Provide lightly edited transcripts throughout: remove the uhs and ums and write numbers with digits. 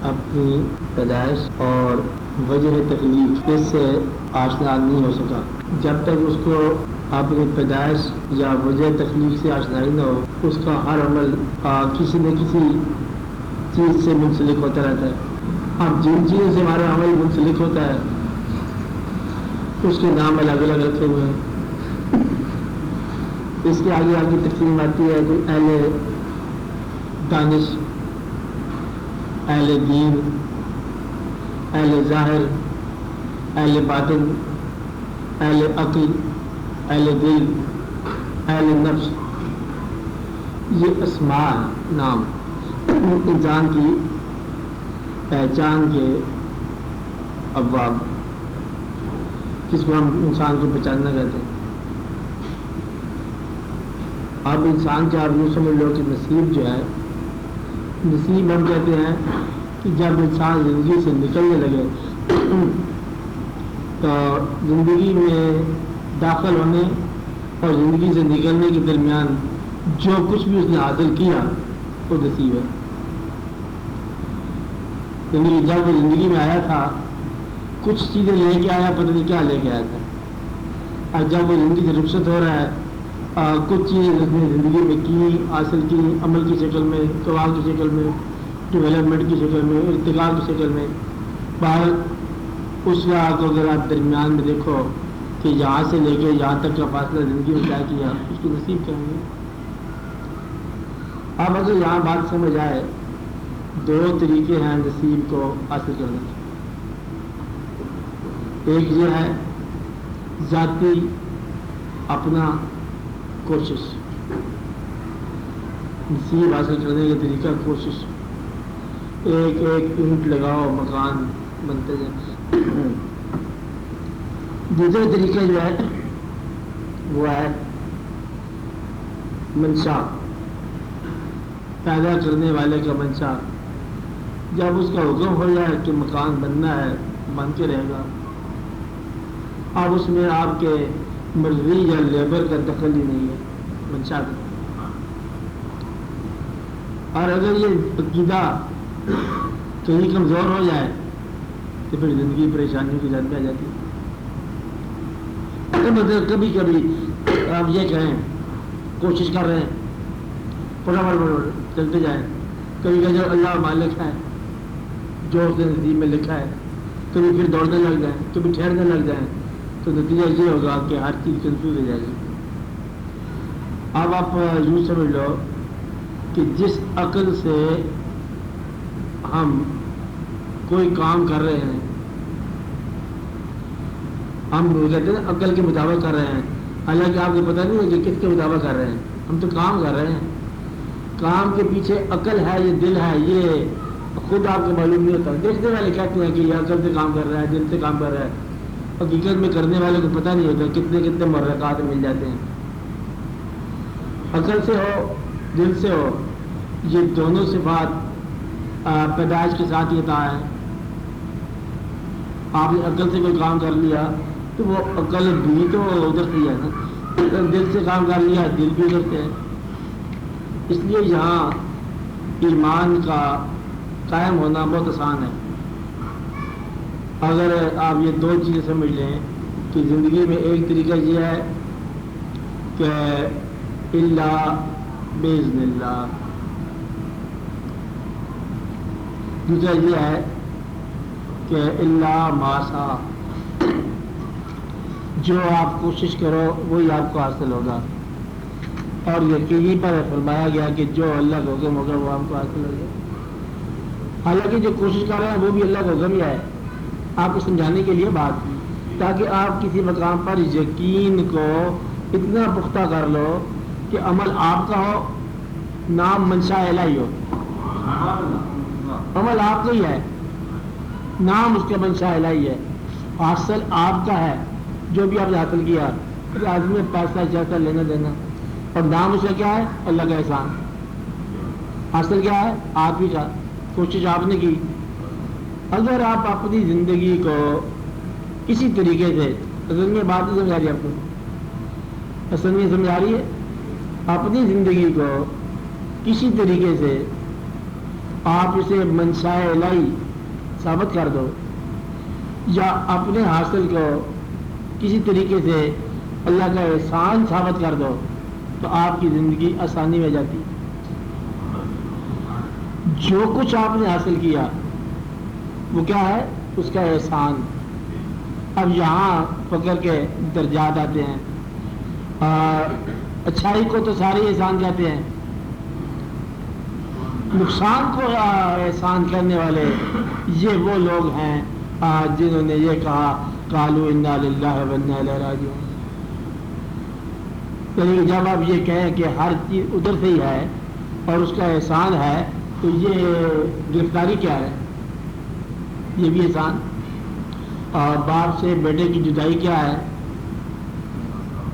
اپنی پیدائش اور وجہ تکلیف اس سے آشنا نہیں ہو سکا. جب تک اس کو اپنی پیدائش یا وجہ تکلیف سے آشنائی نہ ہو اس کا ہر عمل کسی نہ کسی چیز سے منسلک ہوتا رہتا ہے. اب جن چیزوں سے ہمارا عمل منسلک ہوتا ہے اس کے نام الگ الگ رکھے ہوئے ہیں. اس کے آگے آگے تقسیم آتی ہے کہ اہل دانش، اہل دین، اہل ظاہر، اہل باطن، اہل عقل، اہل دل، اہل نفس. یہ اسماء نام انسان کی پہچان کے ابواب جس کو ہم انسان کو پہچاننا کہتے ہیں. اب انسان کے آپ یوں سمجھ لو کہ نصیب جو ہے، نصیب ہم کہتے ہیں کہ جب انسان زندگی سے نکلنے لگے تو زندگی میں داخل ہونے اور زندگی سے نکلنے کے درمیان جو کچھ بھی اس نے حاصل کیا وہ نصیب ہے. یعنی جب وہ زندگی میں آیا تھا کچھ چیزیں لے کے آیا، پتہ نہیں کیا لے کے آیا تھا. اور جب وہ زندگی سے رخصت ہو رہا ہے کچھ چیزیں اس نے زندگی میں کی، حاصل کی، عمل کی شکل میں، ثواب کی شکل میں، ڈیولپمنٹ کی شکل میں، ارتقاء کی شکل میں. باہر اس راہ کو اگر آپ درمیان میں دیکھو کہ یہاں سے لے کے یہاں تک کا فاصلہ زندگی میں طے کیا، اس کو نصیب کہیں گے. اب اگر یہاں بات سمجھ آئے، دو طریقے ہیں نصیب کو حاصل کرنے کے. ایک یہ ہے ذاتی اپنا کوشش، نصیب حاصل کرنے کا طریقہ کوشش. ایک ایک اینٹ لگاؤ مکان بنتے جائیں. دوسرا طریقہ جو ہے وہ ہے منشا، پیدا کرنے والے کا منشا. جب اس کا حکم ہو جائے کہ مکان بننا ہے بن کے رہے گا. اب اس میں آپ کے مزدوری یا لیبر کا دخل ہی نہیں ہے، منشا کا. اور اگر یہ عقیدہ کہیں کمزور ہو جائے تو پھر زندگی پریشانیوں کی جد میں آ جاتی ہے. مطلب کبھی کبھی آپ یہ کہیں کوشش کر رہے ہیں فٹافٹ چلتے جائیں، کبھی کہ جو اللہ مالک ہے جو اس نے نصیب میں لکھا ہے، کبھی پھر دوڑنے لگ جائیں، کبھی ٹھہرنے لگ جائیں تو نتیجہ یہ ہوگا کہ ہر چیز کنفیوز ہو جائے گی. اب آپ یوں سمجھ لو کہ جس عقل سے ہم کوئی کام کر رہے ہیں، ہم کہتے ہیں عقل کے مطابق کر رہے ہیں، حالانکہ آپ کو پتہ نہیں ہے کہ کس کے مطابق کر رہے ہیں. ہم تو کام کر رہے ہیں، کام کے پیچھے عقل ہے، یہ دل ہے، یہ خود آپ کو معلوم نہیں ہوتا. دیکھنے والے کہتے ہیں کہ یہ عقل سے کام کر رہا ہے، دل سے کام کر رہا ہے. حقیقت میں کرنے والے کو پتہ نہیں ہوتا کتنے کتنے محرکات مل جاتے ہیں. عقل سے ہو دل سے ہو، یہ دونوں صفات پیدائش کے ساتھ یہ ہے. آپ نے عقل سے کوئی کام کر لیا تو وہ عقل بھی تو ادھر سے ہے نا، دل سے کام کر لیا دل بھی ادھر سے ہے. اس لیے یہاں ایمان کا قائم ہونا بہت آسان ہے. اگر آپ یہ دو چیزیں سمجھ لیں کہ زندگی میں ایک طریقہ یہ ہے کہ اللہ باذن اللہ، دوسرا یہ ہے کہ اللہ ماسا، جو آپ کوشش کرو وہی آپ کو حاصل ہوگا. اور یقینی پر فرمایا گیا کہ جو اللہ کا حکم ہوگا وہ آپ کو حاصل ہوگا. حالانکہ جو کوشش کر رہے ہیں وہ بھی اللہ کا حکم ہی ہے، آپ کو سمجھانے کے لیے بات کی، تاکہ آپ کسی مقام پر یقین کو اتنا پختہ کر لو کہ عمل آپ کا ہو، نام منشا الہی ہو. عمل آپ کا ہی ہے، نام اس کا منشا الہی ہے، حاصل آپ کا ہے. جو بھی آپ نے حاصل کیا آدمی میں پیسہ جیسا لینا دینا، اور نام اس کا کیا ہے؟ اللہ کا احسان. حاصل کیا ہے؟ آپ ہی کا، کوشش آپ نے کی. اگر آپ اپنی زندگی کو کسی طریقے سے، اصل میں بات نہیں سمجھا رہی آپ کو، اصل میں سمجھ آ رہی ہے، اپنی زندگی کو کسی طریقے سے آپ اسے منشائے الہی ثابت کر دو یا اپنے حاصل کو کسی طریقے سے اللہ کا احسان ثابت کر دو تو آپ کی زندگی آسانی میں جاتی. جو کچھ آپ نے حاصل کیا وہ کیا ہے؟ اس کا احسان. اب یہاں پکڑ کے درجات آتے ہیں. اچھائی کو تو سارے احسان کہتے ہیں، نقصان کو احسان کرنے والے یہ وہ لوگ ہیں جنہوں نے یہ کہا قالوا انا للہ و انا الیہ راجعون. یعنی جب آپ یہ کہیں کہ ہر چیز ادھر سے ہی ہے اور اس کا احسان ہے تو یہ گرفتاری کیا ہے؟ یہ بھی احسان. اور باپ سے بیٹے کی جدائی کیا ہے؟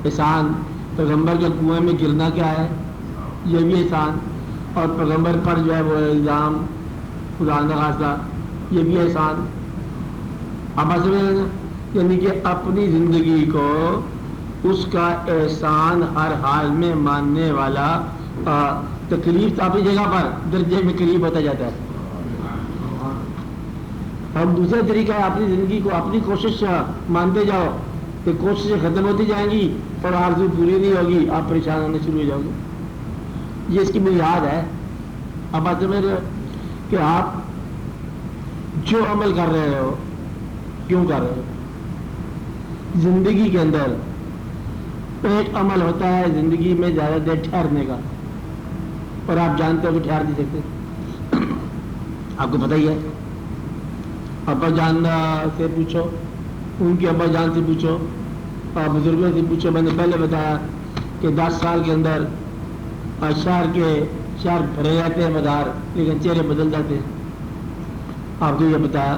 احسان. پیغمبر کے کنویں میں گرنا کیا ہے؟ یہ بھی احسان. اور پیغمبر پر جو ہے وہ الزام خدا نہ خاصہ یہ بھی احسان. آپ یعنی کہ اپنی زندگی کو اس کا احسان ہر حال میں ماننے والا تکلیف تو اپنی جگہ پر درجے میں قریب ہوتا جاتا ہے. اور دوسرا طریقہ ہے اپنی زندگی کو اپنی کوشش مانتے جاؤ کہ کوششیں ختم ہوتی جائیں گی اور آرزو پوری نہیں ہوگی، آپ پریشان ہونے شروع ہو جاؤ گے. یہ اس کی بنیاد ہے. اب بات سمجھ رہے ہو کہ آپ جو عمل کر رہے ہو کیوں کر رہے ہو؟ زندگی کے اندر ایک عمل ہوتا ہے زندگی میں زیادہ دیر ٹھہرنے کا، اور آپ جانتے ہو کہ ٹھہر نہیں سکتے. آپ کو پتہ ہی ہے. ابا جان سے پوچھو، ان کے ابا جان سے پوچھو، بزرگوں سے پوچھو. میں نے پہلے بتایا کہ 10 سال کے اندر شہر بھرے جاتے ہیں مدار، لیکن چہرے بدل جاتے ہیں. آپ کو یہ بتایا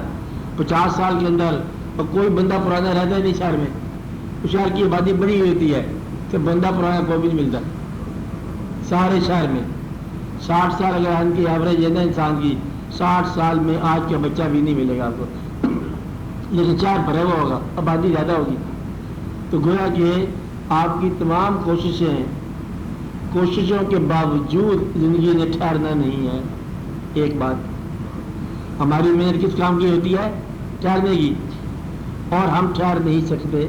50 سال کے اندر اور کوئی بندہ پرانا رہتا ہی نہیں شہر میں. شہر کی آبادی بڑی ہوتی ہے کہ بندہ پرانا کوئی بھی نہیں ملتا سارے شہر میں. 60 سال اگر ان کی ایوریج ہے نا انسان کی، 60 سال میں آج کا بچہ بھی نہیں ملے گا آپ کو. لیکن شہر بھرا ہوا ہوگا، آبادی زیادہ ہوگی. تو گویا کہ آپ کی تمام کوششوں کے باوجود زندگی میں ٹھہرنا نہیں ہے. ایک بات ہماری محنت کس کام کی ہوتی ہے؟ ٹھہرنے کی، اور ہم ٹھہر نہیں سکتے.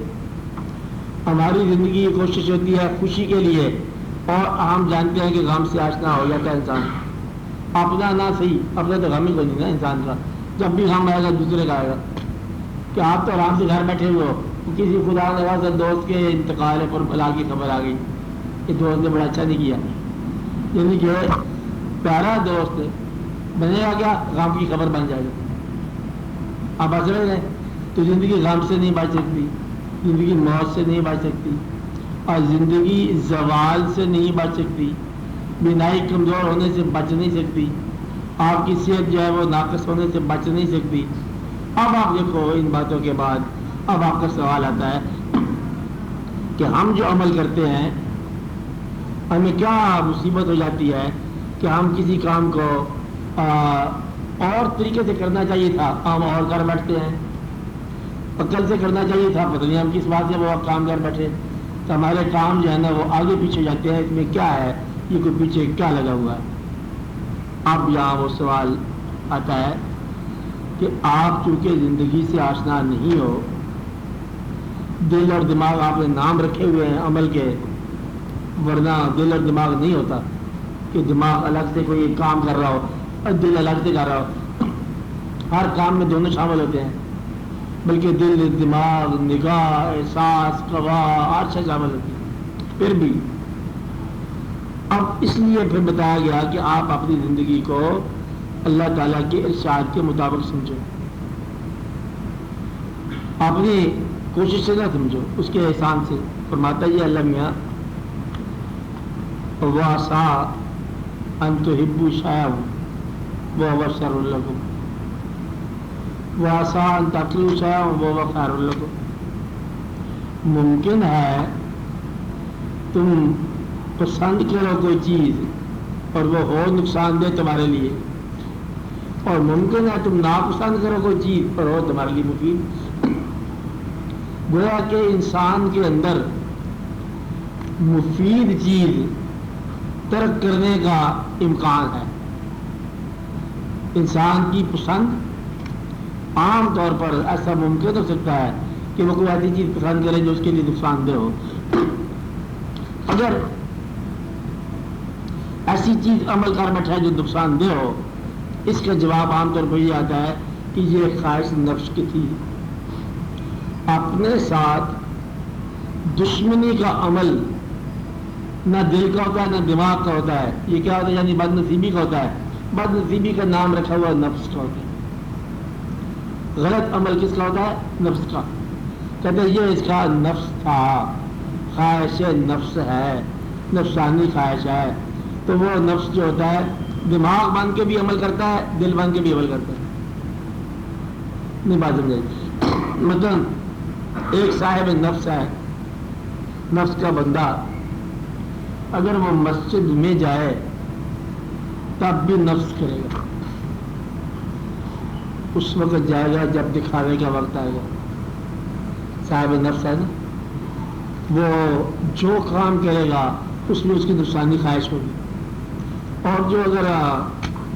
ہماری زندگی کی کوشش ہوتی ہے خوشی کے لیے، اور ہم جانتے ہیں کہ غم سے آشنا ہو جاتا ہے انسان. اپنا نہ صحیح، اپنا تو غم ہی کوئی نہیں نا انسان کا. جب بھی غم آئے گا دوسرے کا آئے گا. کہ آپ تو آرام سے گھر بیٹھے ہوئے ہو، کسی خدا نواز دوست کے انتقال پر بلا کی خبر آ گئی کہ دوست نے بڑا اچھا نہیں کیا، یعنی کہ پیارا دوست بنے گا کیا؟ غم کی خبر بن جائے گا. آپ اصل ہے تو زندگی غم سے نہیں بچ سکتی، زندگی موت سے نہیں بچ سکتی، اور زندگی زوال سے نہیں بچ سکتی، بینائی کمزور ہونے سے بچ نہیں سکتی، آپ کی صحت جو ہے وہ ناقص ہونے سے بچ نہیں سکتی. اب آپ دیکھو ان باتوں کے بعد اب آپ کا سوال آتا ہے کہ ہم جو عمل کرتے ہیں ہمیں کیا مصیبت ہو جاتی ہے کہ ہم کسی کام کو اور طریقے سے کرنا چاہیے تھا ہم اور کر بیٹھتے ہیں. عقل سے کرنا چاہیے تھا، پتہ نہیں ہم کس بات سے وہ کام کر بیٹھے. تو ہمارے کام جو ہے نا وہ آگے پیچھے ہو جاتے ہیں. اس میں کیا ہے؟ یہ کوئی پیچھے کیا لگا ہوا ہے؟ اب یہاں وہ سوال آتا ہے کہ آپ چونکہ زندگی سے آشنا نہیں ہو، دل اور دماغ آپ نے نام رکھے ہوئے ہیں عمل کے، ورنہ دل اور دماغ نہیں ہوتا کہ دماغ الگ سے کوئی ایک کام کر رہا ہو اور دل الگ سے کر رہا ہو. ہر کام میں دونوں شامل ہوتے ہیں، بلکہ دل، دماغ، نگاہ، احساس، قواہ ہر شے شامل ہوتی ہے. پھر بھی اب اس لیے پھر بتایا گیا کہ آپ اپنی زندگی کو اللہ تعالیٰ کے ارشاد کے مطابق سمجھو، اپنی کوشش سے نہ سمجھو، اس کے احسان سے. فرماتا یہ اللہ میاں وَعَسَىٰ أَن تُحِبُّوا شَيْئًا وَهُوَ شَرٌّ لَكُمْ وَعَسَىٰ أَن تَكْرَهُوا شَيْئًا وَهُوَ خَيْرٌ لَكُمْ. ممکن ہے تم پسند کرو کوئی چیز اور وہ ہو نقصان دہ تمہارے لیے، اور ممکن ہے تم ناپسند کرو کوئی چیز اور ہو تمہارے لیے مفید. گویا کہ انسان کے اندر مفید چیز ترک کرنے کا امکان ہے، انسان کی پسند عام طور پر ایسا ممکن ہو سکتا ہے کہ وہ کوئی ایسی چیز پسند کرے جو اس کے لیے نقصان دہ ہو. اگر ایسی چیز عمل کر بیٹھا ہے جو نقصان دہ ہو، اس کا جواب عام طور پر یہ آتا ہے کہ یہ خواہش نفس کی تھی. اپنے ساتھ دشمنی کا عمل نہ دل کا ہوتا ہے نہ دماغ کا ہوتا ہے. یہ کیا ہوتا ہے؟ یعنی بد نصیبی کا ہوتا ہے. بد نصیبی کا نام رکھا ہوا نفس کا ہوتا ہے. غلط عمل کس کا ہوتا ہے؟ نفس کا. کہتے ہیں یہ اس کا نفس تھا، خواہش نفس ہے، نفسانی خواہش ہے. تو وہ نفس جو ہوتا ہے دماغ بن کے بھی عمل کرتا ہے، دل بن کے بھی عمل کرتا ہے. نہیں بات سمجھے؟ مطلب ایک صاحب نفس ہے، نفس کا بندہ، اگر وہ مسجد میں جائے تب بھی نفس کرے گا. اس وقت جائے گا جب دکھانے کا وقت آئے گا. صاحب نفس ہے نا، وہ جو کام کرے گا اس میں اس کی نفسانی خواہش ہوگی. اور جو اگر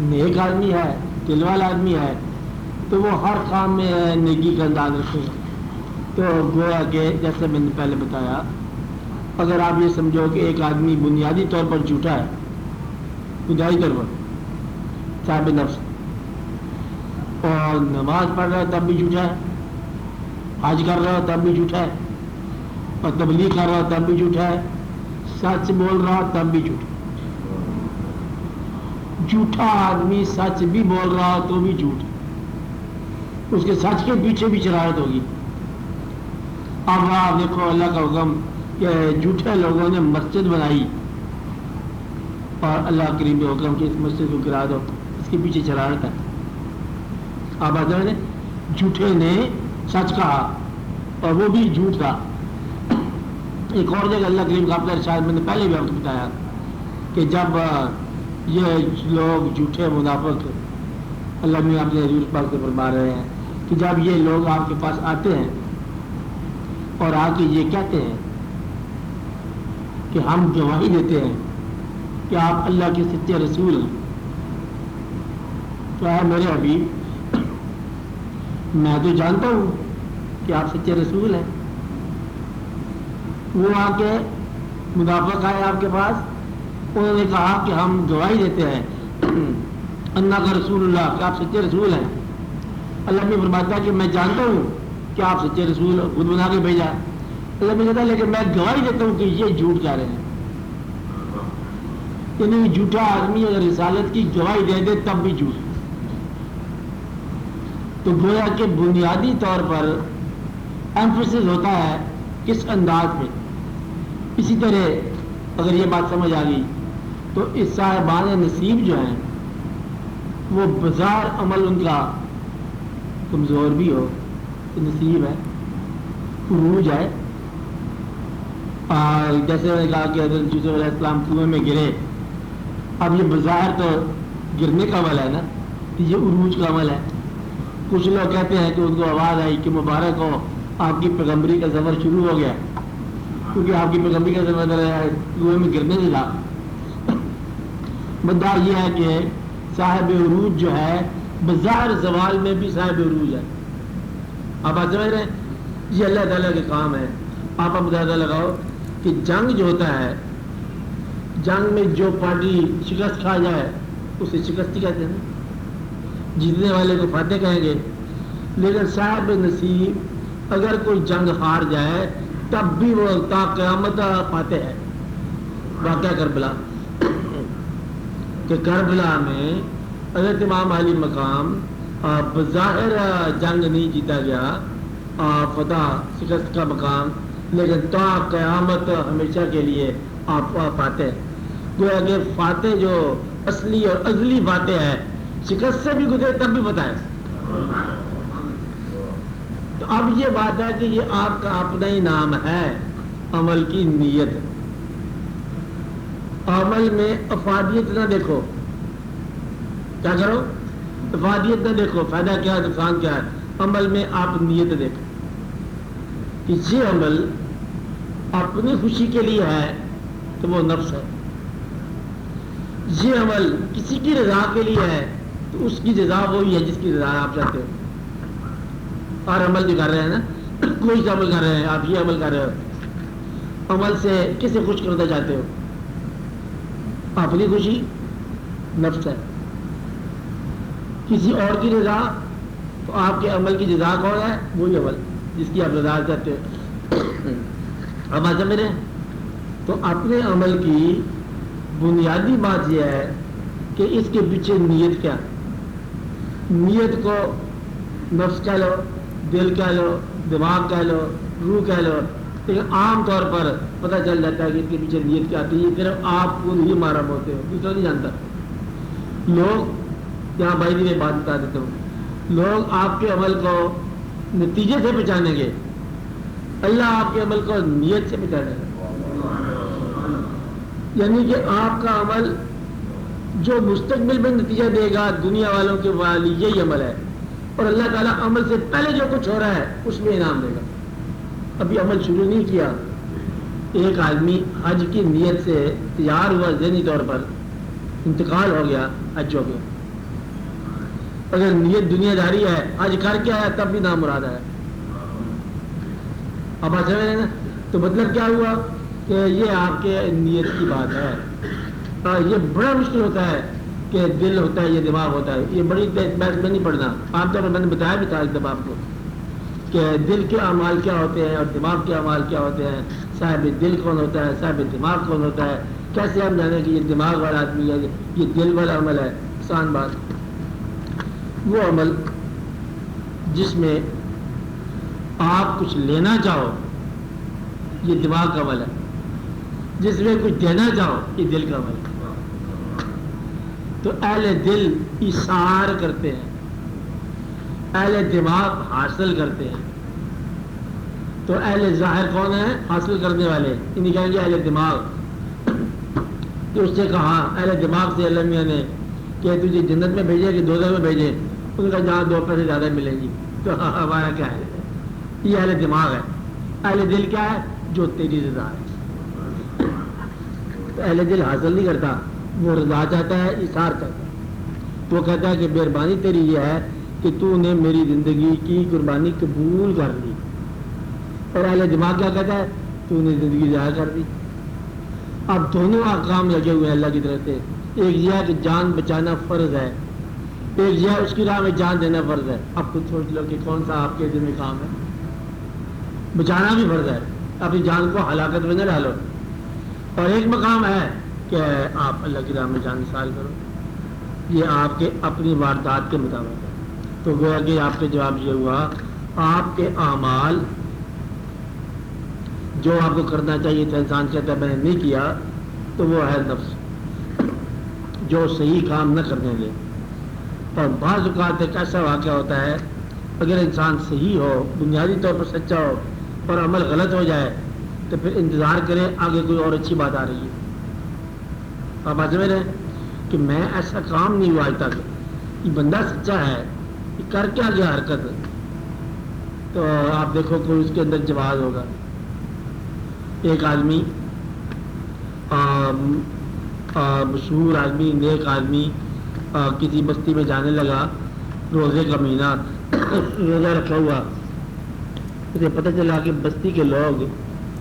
نیک آدمی ہے، دل والا آدمی ہے، تو وہ ہر کام میں نیکی کا انداز رکھے گا. تو گویا کہ جیسے میں نے پہلے بتایا، اگر آپ یہ سمجھو کہ ایک آدمی بنیادی طور پر جھوٹا ہے، بنیادی طور پر صاحب نفس، اور نماز پڑھ رہا ہے تب بھی جھوٹا ہے، حج کر رہا ہے تب بھی جھوٹا ہے، اور تبلیغ کر رہا ہے تب بھی جھوٹا ہے، سچ بول رہا تب بھی جھوٹا. جھوٹا آدمی سچ بھی بول رہا تو بھی جھوٹ، اس کے سچ کے پیچھے بھی شرارت ہوگی. اب آپ دیکھو اللہ کا حکم کہ جھوٹے لوگوں نے مسجد بنائی، اور اللہ کریم کے حکم کہ اس مسجد کو گرا دو، اس کے پیچھے شرارت ہے. آپ آتے ہیں جھوٹے نے سچ کہا اور وہ بھی جھوٹ تھا. ایک اور جگہ اللہ کریم کا اپنا ارشاد میں نے پہلے بھی آپ کو بتایا کہ جب یہ لوگ جھوٹے منافق، اللہ میں آپ نے حضور پاک سے فرما رہے ہیں کہ جب یہ لوگ آپ کے پاس آتے ہیں اور آ کے یہ کہتے ہیں کہ ہم گواہی دیتے ہیں کہ آپ اللہ کے سچے رسول ہیں، تو ہے میرے حبیب میں تو جانتا ہوں کہ آپ سچے رسول ہیں. وہ آ کے منافق آئے آپ کے پاس، انہوں نے کہا کہ ہم گواہی دیتے ہیں اللہ کا رسول اللہ کہ آپ سچے رسول ہیں. اللہ بھی فرماتا ہے کہ میں جانتا ہوں کہ آپ سچے رسول خود بنا کے بھیجا. اللہ بھی کہتا ہے لیکن میں گواہی دیتا ہوں کہ یہ جھوٹ کہہ رہے ہیں. یعنی جھوٹا آدمی اگر رسالت کی گواہی دے دے تب بھی جھوٹ. تو گویا کہ بنیادی طور پر ایمفیسس ہوتا ہے کس انداز میں. اسی طرح اگر یہ بات سمجھ آ گئی تو اس صاحبان نصیب جو ہیں وہ بظاہر عمل ان کا کمزور بھی ہو، نصیب ہے، عروج ہے. اور جیسے میں نے کہا کہ حضرت یوسف علیہ السلام کنویں میں گرے، اب یہ بظاہر تو گرنے کا عمل ہے نا، یہ عروج کا عمل ہے. کچھ لوگ کہتے ہیں کہ ان کو آواز آئی کہ مبارک ہو آپ کی پیغمبری کا سفر شروع ہو گیا، کیونکہ آپ کی پیغمبری کا سفر کنویں میں گرنے سے تھا. مدعا یہ ہے کہ صاحب عروج جو ہے بظاہر زوال میں بھی صاحب عروج ہے. آپ بات سمجھ رہے ہیں؟ یہ اللہ تعالیٰ کے کام ہے. آپ اندازہ لگاؤ کہ جنگ جو ہوتا ہے، جنگ میں جو پارٹی شکست کھا جائے اسے شکست کہتے ہیں، جیتنے والے کو فاتح کہیں گے. لیکن صاحب نصیب اگر کوئی جنگ ہار جائے تب بھی وہ تا قیامت فاتح ہے. واقعہ کربلا کہ کربلا میں حضرت امام علی مقام بظاہر جنگ نہیں جیتا گیا، فتح شکست کا مقام، لیکن تا قیامت ہمیشہ کے لیے آپ فاتح. گویا کہ فاتح جو اصلی اور ازلی فاتح ہے، شکست سے بھی گزرے تب بھی فتح ہے. تو اب یہ بات ہے کہ یہ آپ کا اپنا ہی نام ہے عمل کی نیت. عمل میں افادیت نہ دیکھو، کیا کرو؟ افادیت نہ دیکھو، فائدہ کیا ہے نقصان کیا ہے. عمل میں آپ نیت دیکھو کہ یہ عمل اپنی خوشی کے لیے ہے تو وہ نفس ہے، یہ عمل کسی کی رضا کے لیے ہے تو تو اس کی جزا وہی ہے جس کی جزا آپ چاہتے ہو. اور عمل جو کر رہے ہیں نا, کوئی سا عمل کر رہے ہیں, آپ یہ عمل کر رہے ہو, عمل سے کسے خوش کرنا چاہتے ہو؟ اپنی خوشی, نفس ہے. کسی اور کی رضا, تو آپ کے عمل کی جزا کون ہے؟ وہی عمل جس کی آپ رضا چاہتے ہو. اب آج میرے تو اپنے عمل کی بنیادی بات یہ ہے کہ اس کے پیچھے نیت کیا. نیت کو نفس کہہ لو, دل کہہ لو, دماغ کہہ لو, روح کہہ لو, لیکن عام طور پر پتہ چل جاتا ہے کہ اس کے پیچھے نیت کیا آتی ہے. پھر آپ خود ہی محرم ہوتے ہو, دوسرا نہیں جانتا. لوگ یہاں بھائی میں بات بتا دیتا ہوں, لوگ آپ کے عمل کو نتیجے سے پہچانیں گے, اللہ آپ کے عمل کو نیت سے پہچانے گا. یعنی کہ آپ کا عمل جو مستقبل میں نتیجہ دے گا دنیا والوں کے والی یہی عمل ہے, اور اللہ تعالیٰ عمل سے پہلے جو کچھ ہو رہا ہے اس میں انعام دے گا. ابھی عمل شروع نہیں کیا, ایک آدمی حج کی نیت سے تیار ہوا, ذہنی طور پر انتقال ہو گیا, حج ہو گیا. اگر نیت دنیا داری ہے, حج کر کے آیا تب بھی نام مراد ہے. اب آپ سمجھ رہے ہیں نا, تو مطلب کیا ہوا کہ یہ آپ کے نیت کی بات ہے. یہ بڑا مشکل ہوتا ہے کہ دل ہوتا ہے, یہ دماغ ہوتا ہے. یہ بڑی بحث میں نہیں پڑھنا, عام طور پر میں نے بتایا بھی تھا ایک دفعہ آپ کو کہ دل کے اعمال کیا ہوتے ہیں اور دماغ کے اعمال کیا ہوتے ہیں, صاحب دل کون ہوتا ہے, صاحب دماغ کون ہوتا ہے, کیسے ہم جانیں کہ یہ دماغ والا آدمی ہے, یہ دل والا عمل ہے. آسان بات, وہ عمل جس میں آپ کچھ لینا چاہو یہ دماغ کا عمل ہے, جس میں کچھ دینا چاہو یہ دل کا عمل ہے. تو اہل دل ایثار کرتے ہیں, اہل دماغ حاصل کرتے ہیں. تو اہل ظاہر کون ہے؟ حاصل کرنے والے, انہیں کہیں گے اہل دماغ. کہ اس سے کہا اہل دماغ سے اللہ میاں نے کہ تجھے جنت میں بھیجے کہ دوزخ میں بھیجے, ان کا جہاں 2 پیسے زیادہ ملیں گی. تو ہمارا کیا ہے, یہ اہل دماغ ہے. اہل دل کیا ہے؟ جو تیری رضا ہے. تو اہل دل حاصل نہیں کرتا, وہ رضا چاہتا ہے, ایثار چاہتا ہے. وہ کہتا ہے کہ مہربانی تیری یہ ہے کہ تو نے میری زندگی کی قربانی قبول کر لی. اور اہل دماغ کیا کہتا ہے؟ تو نے زندگی ضائع کر دی. اب دونوں احکام لگے ہوئے ہیں اللہ کی طرف سے. ایک یہ ہے کہ جان بچانا فرض ہے, ایک یہ ہے اس کی راہ میں جان دینا فرض ہے. اب خود سوچ لو کہ کون سا آپ کے دل میں کام ہے. بچانا بھی فرض ہے, اپنی جان کو ہلاکت میں نہ ڈالو. اور ایک مقام ہے کہ آپ اللہ کی راہ میں جان نثار کرو, یہ آپ کے اپنی واردات کے مطابق ہے. تو گویا کہ آپ کا جواب یہ ہوا, آپ کے اعمال جو آپ کو کرنا چاہیے تھا انسان کہتا ہے میں نے نہیں کیا, تو وہ ہے نفس جو صحیح کام نہ کرنے دے. اور بعض اوقات ایک ایسا واقعہ ہوتا ہے, اگر انسان صحیح ہو, بنیادی طور پر سچا ہو, اور عمل غلط ہو جائے تو پھر انتظار کرے آگے کوئی اور اچھی بات آ رہی ہے. آپ آج میں رہے کہ میں ایسا کام نہیں ہوا آج تک, یہ بندہ سچا ہے, یہ کر کیا گیا حرکت, تو آپ دیکھو کوئی اس کے اندر جواز ہوگا. ایک آدمی مشہور آدمی, نیک آدمی, کسی بستی میں جانے لگا, روزے کا مہینہ روزہ رکھا ہوا. اسے پتہ چلا کہ بستی کے لوگ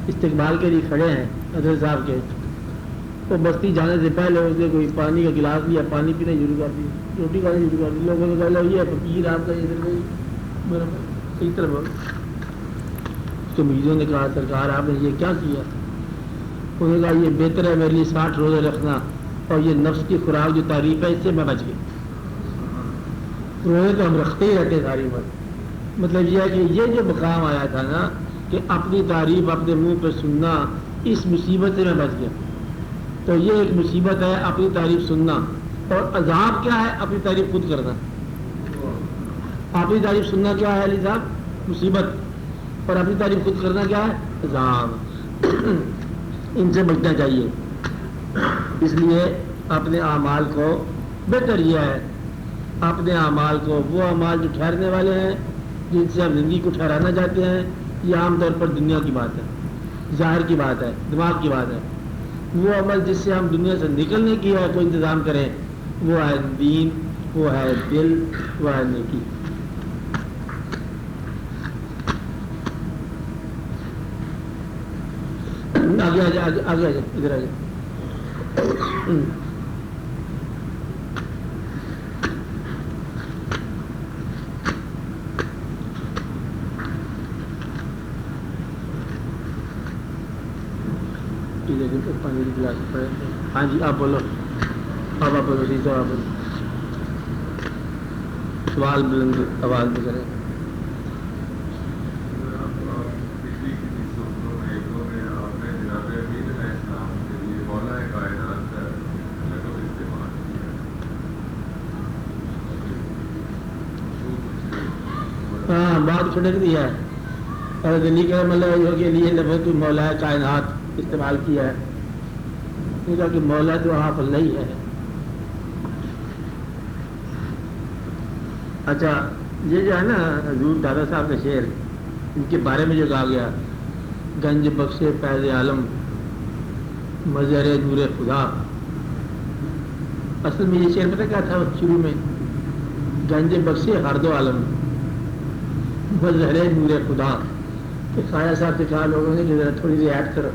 استقبال کے لیے کھڑے ہیں حضرت صاحب کے. تو بستی جانے سے پہلے اس نے کوئی پانی کا گلاس لیا, پانی پینا شروع کر دی, روٹی کھانا شروع کر دی. لوگوں نے کہا یہ فقیر آپ کا ادھر صحیح طرح. تو مریضوں نے کہا سرکار آپ نے یہ کیا کیا؟ انہوں نے کہا یہ بہتر ہے میرے لیے 60 روزے رکھنا, اور یہ نفس کی خوراک جو تعریف ہے اس سے میں بچ گئی. روزے تو ہم رکھتے ہی رہتے ساری عمر. مطلب یہ ہے کہ یہ جو مقام آیا تھا نا کہ اپنی تعریف اپنے منہ پہ سننا, اس مصیبت سے میں بچ گیا. تو یہ ایک مصیبت ہے اپنی تعریف سننا, اور عذاب کیا ہے؟ اپنی تعریف خود کرنا. اپنی تعریف سننا کیا ہے علی صاحب؟ مصیبت. اور اپنی تعریف خود کرنا کیا ہے؟ عذاب. ان سے بچنا چاہیے. اس لیے اپنے اعمال کو بہتر یہ ہے, اپنے اعمال کو, وہ اعمال جو ٹھہرنے والے ہیں جن سے ہم زندگی کو ٹھہرانا چاہتے ہیں, یہ عام طور پر دنیا کی بات ہے, ظاہر کی بات ہے, دماغ کی بات ہے. وہ عمل جس سے ہم دنیا سے نکلنے کی ہے کوئی انتظام کریں, وہ ہے دین, وہ ہے دل، وہ ہے نیکی. آگے آ جا، آگے آ جا، ادھر آ جا. پانی کی گلاس پڑے. ہاں جی آپ بولو، آپ بولو، ٹھیک ہے آپ بولو. سوال بلند آواز میں کریں. ہاں بات چھٹک دی ہے. اور دلی کا مطلب کے لیے لفظ مولا کائنات استعمال کیا ہے. یہ کہا کہ مولا تو آپ اللہ ہی ہے. اچھا یہ جو ہے نا حضور دادا صاحب کا شعر، ان کے بارے میں جو کہا گیا، گنج بخش فیض عالم مظہر نور خدا. اصل میں یہ شعر پتہ کیا تھا شروع میں؟ گنج بخش ہر دو عالم مظہر نور خدا. کہ خواجہ صاحب سے کہا لوگوں نے کہ ذرا تھوڑی سی ایڈ کرو،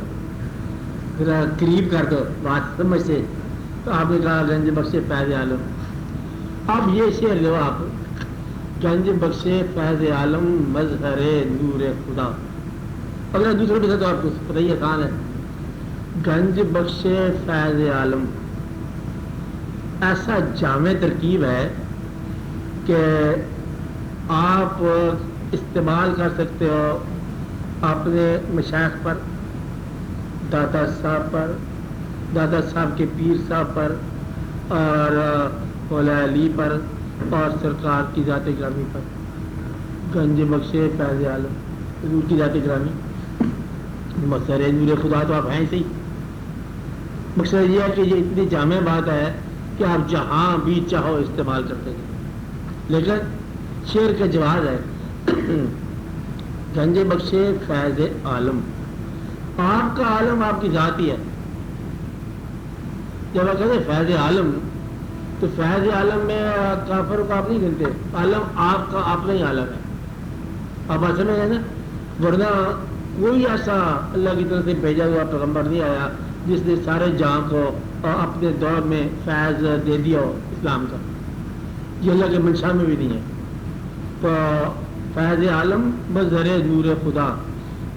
ذرا قریب کر دو بات سمجھ سے. تو آپ نے کہا گنج بخش فیض عالم. اب یہ شعر لو آپ، گنج بخش فیض عالم مظہر نور خدا. اگر دوسرے بھی تو آپ کو پتہ ہی آسان ہے. گنج بخش فیض عالم ایسا جامع ترکیب ہے کہ آپ استعمال کر سکتے ہو اپنے مشائخ پر، دادا صاحب پر، دادا صاحب کے پیر صاحب پر، اور مولا علی پر، اور سرکار کی ذات گرامی پر. گنج بخش فیض عالم حضور کی ذات گرامی مظہر نور خدا تو آپ ہیں صحیح. مقصد یہ ہے کہ یہ اتنی جامع بات ہے کہ آپ جہاں بھی چاہو استعمال کرتے ہیں. لیکن شعر کا جواز ہے. گنج بخش فیض عالم، آپ کا عالم آپ کی ذات ہی ہے. جب آپ کہتے ہیں فیض عالم تو فیض عالم میں کافر کو آپ نہیں گنتے. عالم آپ کا اپنا ہی عالم ہے. آپ بات سمجھ رہے ہیں نا؟ ورنہ کوئی ایسا اللہ کی طرف سے بھیجا ہوا پیغمبر نہیں آیا جس نے سارے جہاں کو اپنے دور میں فیض دے دیا ہو اسلام کا. یہ اللہ کے منشا میں بھی نہیں ہے. تو فیض عالم مظہر نور خدا،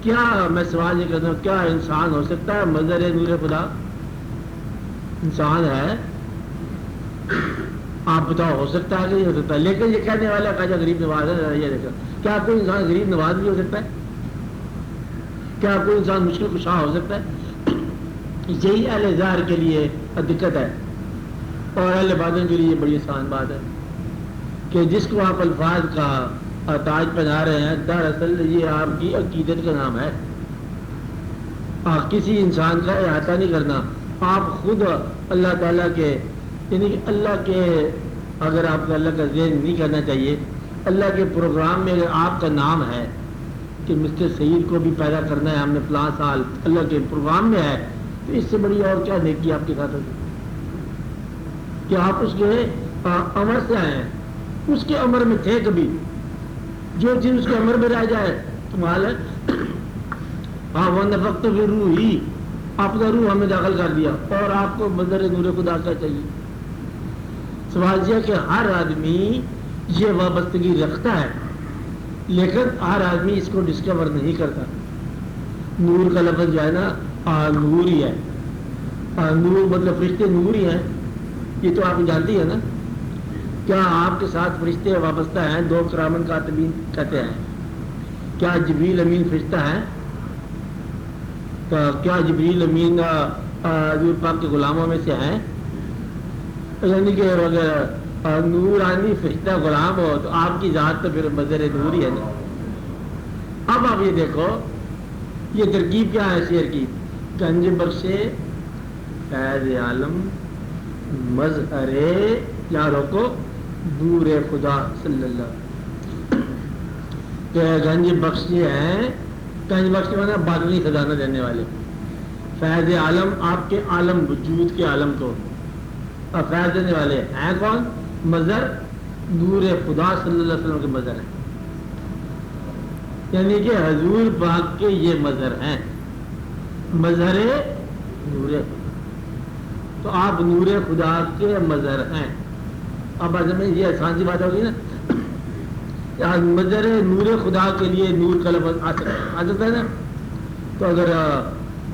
کیا میں سوال یہ کرتا ہوں، کیا انسان ہو سکتا ہے مظہر نور خدا؟ انسان ہے، آپ بتاؤ ہو سکتا ہے کہ نہیں ہو سکتا؟ لیکن یہ کہنے والا خواجہ غریب نواز ہے. یہ دیکھو، کیا کوئی انسان غریب نواز بھی ہو سکتا ہے؟ کیا کوئی انسان مشکل کشا ہو سکتا ہے؟ یہی اہل ظاہر کے لیے دقت ہے، اور اہل باطن کے لیے بڑی آسان بات ہے کہ جس کو آپ الفاظ کا تاج پہنا رہے ہیں، دراصل یہ آپ کی عقیدت کا نام ہے. کسی انسان کا احاطہ نہیں کرنا. آپ خود اللہ تعالیٰ کے، یعنی کہ اللہ کے، اگر آپ کو اللہ کا ذہن نہیں کرنا چاہیے، اللہ کے پروگرام میں اگر آپ کا نام ہے کہ مسٹر سعید کو بھی پیدا کرنا ہے ہم نے فلاں سال، اللہ کے پروگرام میں ہے، تو اس سے بڑی اور کیا نیکی آپ کے ساتھ ہوگی کہ آپ اس کے امر سے آئے ہیں. اس کے امر میں تھے کبھی، جو چیز اس کے امر میں رہ جائے کمال ہے. ہاں وہ نفقت پھر روح ہی، اپنا روح ہمیں داخل کر دیا، اور آپ کو مظہر نور خدا کا چاہیے. سوال یہ کہ ہر آدمی یہ وابستگی رکھتا ہے، لیکن ہر آدمی اس کو ڈسکور نہیں کرتا. نور کا لفظ جو ہے نا نور ہی ہے. نور مطلب فرشتے نور ہی ہیں. یہ تو آپ جانتی ہیں نا. کیا آپ کے ساتھ فرشتے وابستہ ہیں؟ 2 کرامن کاتبین کہتے ہیں. کیا جبریل امین فرشتہ ہے؟ کیا جبریل امین حضور پاک کے غلاموں میں سے ہیں؟ یعنی کہ اگر نورانی فرشتہ غلام ہو تو آپ کی ذات تو پھر مظہر نور ہی ہے نا. اب آپ یہ دیکھو یہ ترکیب کیا ہے شعر کی؟ گنج بخش فیض عالم مظہر یاروں کو نور خدا صلی اللہ. گنج بخش ہیں، گنج بخش کے معنی باطنی خزانہ دینے والے. فیض عالم آپ کے عالم وجود کے عالم کو فیض دینے والے ہیں کون؟ مظہر نور خدا صلی اللہ علیہ وسلم کے مظہر ہیں، یعنی کہ حضور پاک کے یہ مظہر ہیں، مظہر نور خدا، تو آپ نور خدا کے مظہر ہیں۔ اب میں یہ آسان سی بات ہوگی نا، مظہر نور خدا کے لیے نور کا لفظ آ سکتا ہے نا، تو اگر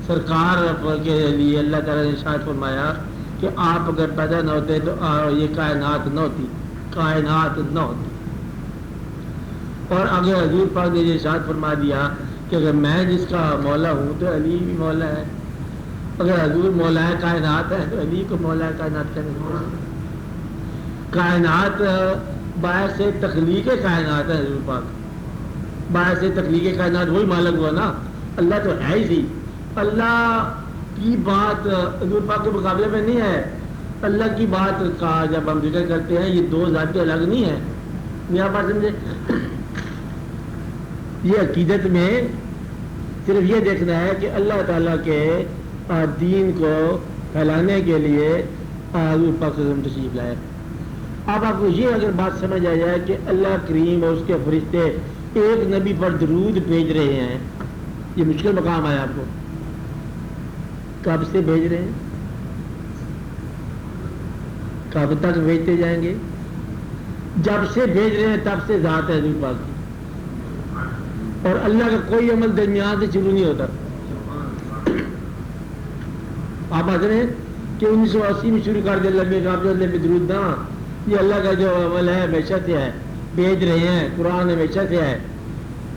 سرکار کے لیے اللہ تعالیٰ نے ارشاد فرمایا کہ آپ اگر پیدا نہ ہوتے تو یہ کائنات نہ ہوتی، کائنات نہ ہوتی، اور اگر حضور پاک نے یہ ارشاد فرما دیا کہ اگر میں جس کا مولا ہوں تو علی بھی مولا ہے، اگر حضور مولا کائنات ہے تو علی کو مولا کائنات کہنے لگا۔ کائنات باعث تخلیق کائنات ہے، حضور پاک باعث تخلیق کائنات وہی مالک ہوا نا، اللہ تو ہے ہی سی، اللہ کی بات حضور پاک کے مقابلے میں نہیں ہے۔ اللہ کی بات کا جب ہم ذکر کرتے ہیں یہ دو ذاتیں الگ نہیں ہیں، یہاں بات سمجھے، یہ عقیدت میں صرف یہ دیکھنا ہے کہ اللہ تعالیٰ کے دین کو پھیلانے کے لیے حضور پاک صلی اللہ علیہ وسلم تشریف لائے۔ اب آپ کو یہ اگر بات سمجھ آ جائے کہ اللہ کریم اور اس کے فرشتے ایک نبی پر درود بھیج رہے ہیں، یہ مشکل مقام ہے آپ کو، کب سے بھیج رہے ہیں، کب تک بھیجتے جائیں گے، جب سے بھیج رہے ہیں تب سے ذات ہے حضور پاک کی، اور اللہ کا کوئی عمل درمیان سے شروع نہیں ہوتا۔ آپ آتے ہیں کہ 1980 میں شروع کر دے لمبے قابل پہ درود نہ، یہ اللہ کا جو عمل ہے ہمیشہ سے ہے، بھیج رہے ہیں، قرآن ہمیشہ سے ہے،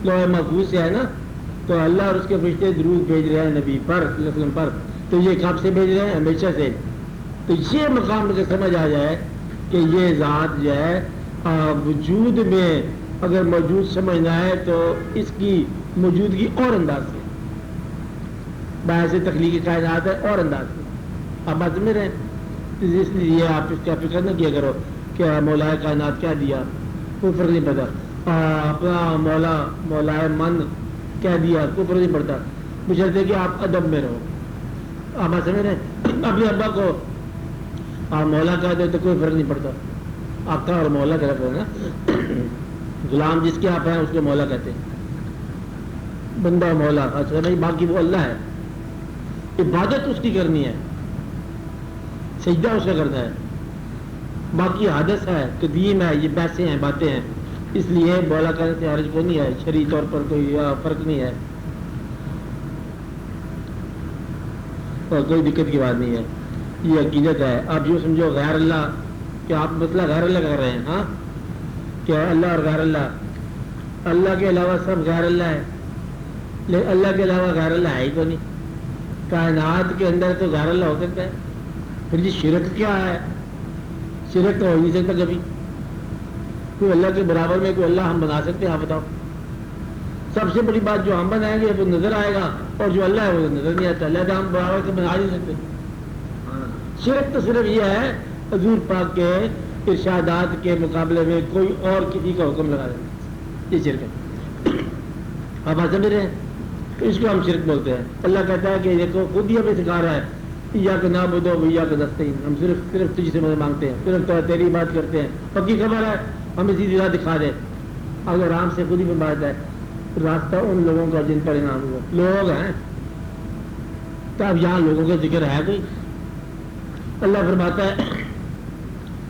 لوح محفوظ سے ہے نا، تو اللہ اور اس کے فرشتے درود بھیج رہے ہیں نبی پر صلی اللہ علیہ وسلم پر، تو یہ کب سے بھیج رہے ہیں، ہمیشہ سے۔ تو یہ مقام اگر سمجھ آ جائے کہ یہ ذات جو ہے وجود میں اگر موجود سمجھنا ہے تو اس کی موجودگی اور انداز سے، باہر سے تخلیقی کائنات ہے اور انداز سے، آپ بات سمجھ رہے ہیں، اس لیے آپ اس کا فکر نہ کیا کرو کہ مولا کائنات کیا دیا، کوئی فرق نہیں پڑتا، اپنا مولا من کیا دیا کوئی فرق نہیں پڑتا، بشرطے کہ آپ ادب میں رہو۔ آپ بات سمجھ رہے ہیں، اپنے ابا کو آپ مولا کہہ دو تو کوئی فرق نہیں پڑتا، آپ کا اور مولا کا رکھو نا، غلام جس کے آپ ہیں اس کو مولا کہتے ہیں، بندہ مولا، اچھا بھائی باقی وہ اللہ ہے، عبادت اس کی کرنی ہے، سجدہ اس کا کرنا ہے، باقی حادث ہے، قدیم ہے، یہ پیسے ہیں، باتیں ہیں، اس لیے مولا کہنے سے حرج کو نہیں ہے، شرعی طور پر کوئی فرق نہیں ہے اور کوئی دقت کی بات نہیں ہے، یہ عقیدت ہے۔ آپ یوں سمجھو غیر اللہ کہ آپ مسئلہ غیر اللہ کر رہے ہیں، ہاں کیا اللہ اور غیر اللہ، اللہ کے علاوہ سب غیر اللہ ہے، لیکن اللہ کے علاوہ غیر اللہ ہے ہی تو نہیں، کائنات کے اندر تو غیر اللہ ہو سکتا ہے، پھر یہ شرک کیا ہے، شرک تو ہو نہیں سکتا کبھی، کوئی اللہ کے برابر میں کوئی اللہ ہم بنا سکتے ہیں، آپ بتاؤ، سب سے بڑی بات جو ہم بنائیں گے وہ نظر آئے گا اور جو اللہ ہے وہ نظر نہیں آتا، اللہ ہم برابر کے بنا نہیں سکتے۔ شرک تو صرف یہ ہے حضور پاک کے ارشادات کے مقابلے میں کوئی اور کسی کا حکم لگا دینا، یہ شرک ہے، آپ بات سمجھ رہے ہیں، تو اس کو ہم شرک بولتے ہیں۔ اللہ کہتا ہے کہ دیکھو خود ہی ہمیں سکھا رہا ہے، یا کہ نہ بدو یا کہ نستعین، ہم صرف تجھ سے مدد مانگتے ہیں، صرف تیری بات کرتے ہیں، پکی خبر ہے ہمیں سیدھی راہ دکھا دے، اگر آرام سے خود ہی میں بات ہے، راستہ ان لوگوں کا جن پر انعام ہوا، لوگ ہیں، تو اب یہاں لوگوں کا ذکر ہے کوئی؟ اللہ فرماتا ہے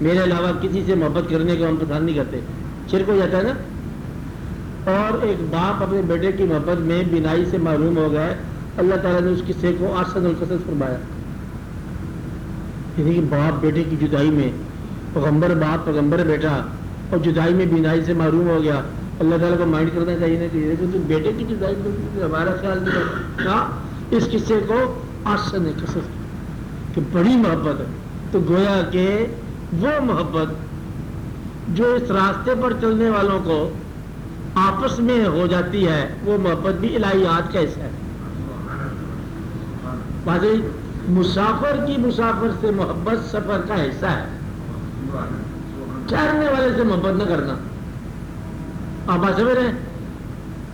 میرے علاوہ کسی سے محبت کرنے کو ہم پسند نہیں کرتے، شرک ہو جاتا ہے نا۔ اور ایک باپ اپنے بیٹے کی محبت میں بینائی سے معروم ہو گئے، اللہ تعالیٰ نے اس قصے کو احسن القصص فرمایا، یعنی کہ باپ بیٹے کی جدائی میں، پیغمبر باپ پیغمبر بیٹا، اور جدائی میں بینائی سے معروم ہو گیا، اللہ تعالیٰ کو مائنڈ کرنا چاہیے نا کہ تم بیٹے کی جدائی میں ہمارا خیال نہیں کرتا، اس قصے کو احسن قصص کہ بڑی محبت ہے، تو گویا کہ وہ محبت جو اس راستے پر چلنے والوں کو آپس میں ہو جاتی ہے، وہ محبت بھی الہیات کا حصہ ہے۔ واضح، مسافر کی مسافر سے محبت سفر کا حصہ ہے، ٹھہرنے والے سے محبت نہ کرنا، آپ بات سمجھ رہے ہیں،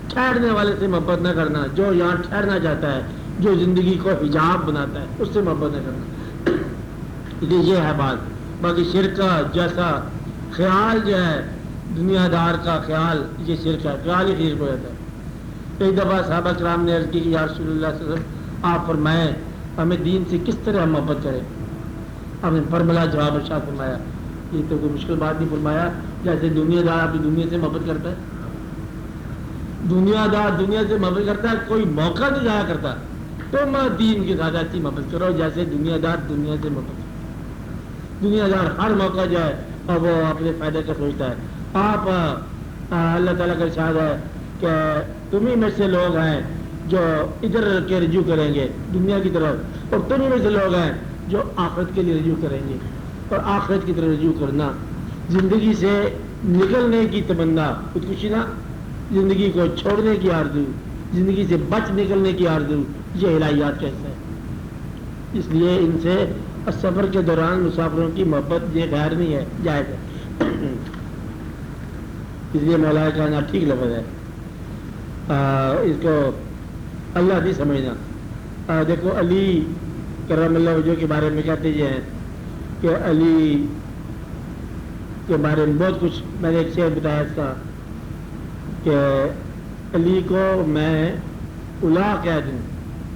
ٹھہرنے والے سے محبت نہ کرنا، جو یہاں ٹھہرنا چاہتا ہے، جو زندگی کو حجاب بناتا ہے، اس سے محبت نہ کرنا، یہ ہے بات۔ باقی شرک کا جیسا خیال جو ہے دنیا دار کا خیال یہ شرک ہے، خیال ہی شرک ہو جاتا ہے۔ ایک دفعہ صحابہ کرام نے عرض کی کہ یا رسول اللہ صلی اللہ علیہ وسلم آپ فرمائیں ہمیں دین سے کس طرح محبت کریں؟ آپ نے فرمایا جواب ارشاد فرمایا، یہ تو کوئی مشکل بات نہیں فرمایا، جیسے دنیا دار اپنی دنیا سے محبت کرتا ہے، دنیا دار دنیا سے محبت کرتا ہے، کوئی موقع نہیں ضائع کرتا، تم دین کے ساتھ ایسی محبت کرو جیسے دنیا دار دنیا سے محبت کرتا۔ دنیا دار ہر موقع جو ہے اور وہ اپنے فائدے کا سوچتا ہے۔ آپ اللہ تعالیٰ کا ارشاد ہے کہ تم ہی میں سے لوگ ہیں جو ادھر کے رجوع کریں گے دنیا کی طرف، اور تم ہی میں سے لوگ ہیں جو آخرت کے لیے رجوع کریں گے۔ اور آخرت کی طرف رجوع کرنا، زندگی سے نکلنے کی تمنا، خودکشی نہ، زندگی کو چھوڑنے کی آرزو، زندگی سے بچ نکلنے کی آرزو، یہ الہیات کا حصہ ہے۔ اس لیے ان سے سفر کے دوران مسافروں کی محبت یہ غیر نہیں ہے، جائز ہے۔ اس لیے مولا کہنا ٹھیک لفظ ہے، اس کو اللہ نہیں سمجھنا۔ دیکھو علی کرم اللہ وجہ کے بارے میں کہتے یہ ہیں کہ علی کے بارے میں بہت کچھ، میں نے ایک شعر بتایا اس کا کہ علی کو میں الا کہہ دوں،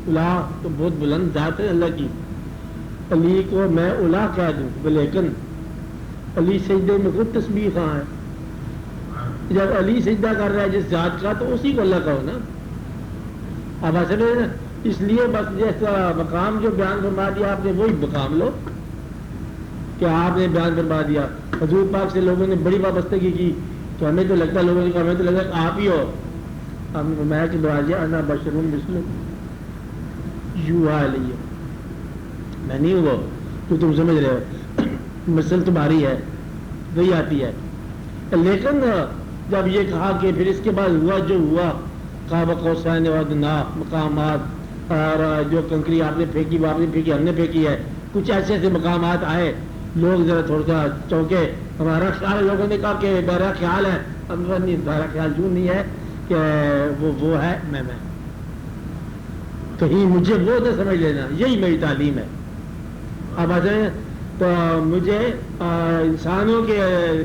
الا تو بہت بلند ذات ہے اللہ کی، علی کو میں الا کہہ دوں، لیکن علی سجدے میں خود تسبیح کہاں ہے؟ جب علی سجدہ کر رہا ہے جس ذات کا تو اسی کو اللہ کہو نا۔ اب ایسے نہیں نا، اس لیے بس جیسا مقام جو بیان فرما دیا آپ نے وہی مقام لو کہ آپ نے بیان فرما دیا۔ حضور پاک سے لوگوں نے بڑی وابستگی کی تو ہمیں تو لگتا ہے، لوگوں نے کہا ہمیں تو لگتا ہے آپ ہی ہو۔ آپ نے فرمایا کہ دروازہ انا بشر مثلکم یوحی الی، میں نہیں ہوں وہ تو تم سمجھ رہے ہو، مثل تمہاری ہے، وہی آتی ہے۔ لیکن جب یہ کہا کہ پھر اس کے بعد ہوا جو ہوا، قاب قوسین و ادنی مقامات، اور جو کنکری آپ نے پھینکی وہ آپ نے پھینکی، ہم نے پھینکی ہے، کچھ ایسے ایسے مقامات آئے، لوگ ذرا تھوڑا سا چونکے، ہمارا خیال، لوگوں نے کہا کہ میرا خیال ہے، میرا خیال یوں نہیں ہے کہ وہ ہے میں کہیں مجھے وہ نہ سمجھ لینا، یہی میری تعلیم ہے۔ اب آ جائیں تو مجھے انسانوں کے